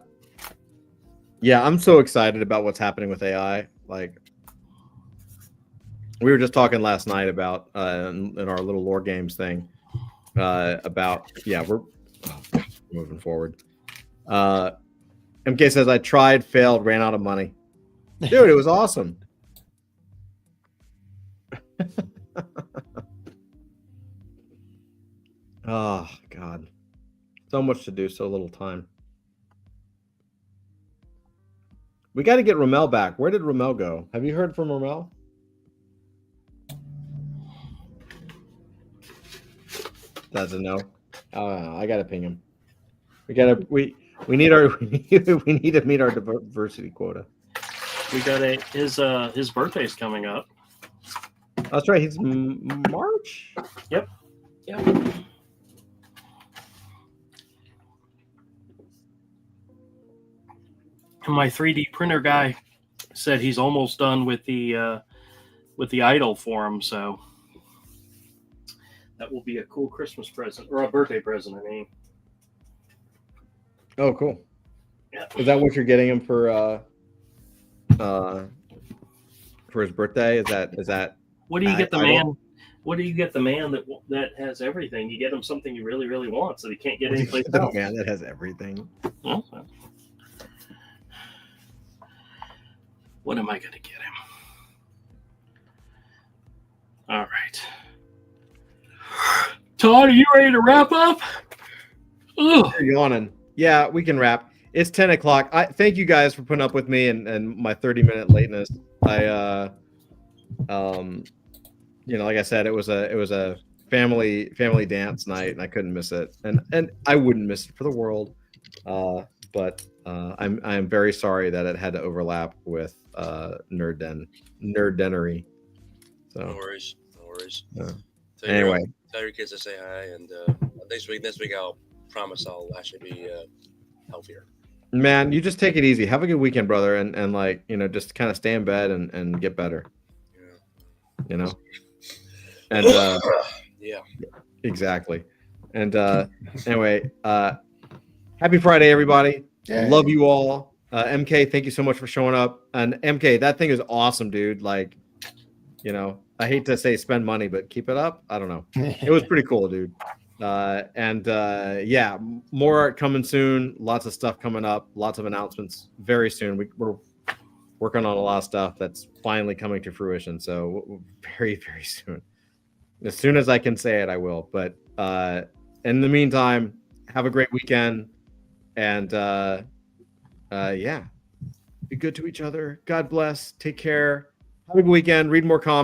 Yeah, I'm so excited about what's happening with AI. Like, we were just talking last night about in our little lore games thing about we're moving forward. MK says I tried, failed, ran out of money. Dude, it was awesome. Oh God, so much to do, so little time. We got to get Ramel back. Where did Ramel go? Have you heard from Ramel? Doesn't know. I gotta ping him. We need to meet our diversity quota. We got his birthday's coming up. That's right. He's March. Yep. And my 3D printer guy said he's almost done with the idol for him, so that will be a cool Christmas present or a birthday present. I mean. Oh, cool. Yeah. Is that what you're getting him for his birthday? Is that? What do you get the man? What do you get the man that has everything? You get him something you really, really want, so he can't get anyplace The else. man that has everything. What am I going to get him? All right. Todd, are you ready to wrap up? Ugh. You're yawning. Yeah, we can wrap. It's 10 o'clock. Thank you guys for putting up with me and my 30-minute lateness. Like I said, it was a family dance night, and I couldn't miss it, and I wouldn't miss it for the world. But I'm very sorry that it had to overlap with Nerd Denery. So No worries. Yeah. Tell Anyway, tell your kids to say hi, and next week I'll promise I'll actually be healthier. man, you just take it easy. Have a good weekend, brother, and like just kind of stay in bed and get better. Yeah. And Yeah. exactly. And anyway, happy Friday, everybody. Yeah. Love you all. MK, thank you so much for showing up. And MK, that thing is awesome, dude. Like, I hate to say spend money, but keep it up. I don't know. It was pretty cool, dude. Yeah, more art coming soon. Lots of stuff coming up. Lots of announcements very soon. We're working on a lot of stuff that's finally coming to fruition. So very, very soon. As soon as I can say it, I will. But in the meantime, have a great weekend. And yeah, be good to each other. God bless. Take care. Have a good weekend. Read more comics.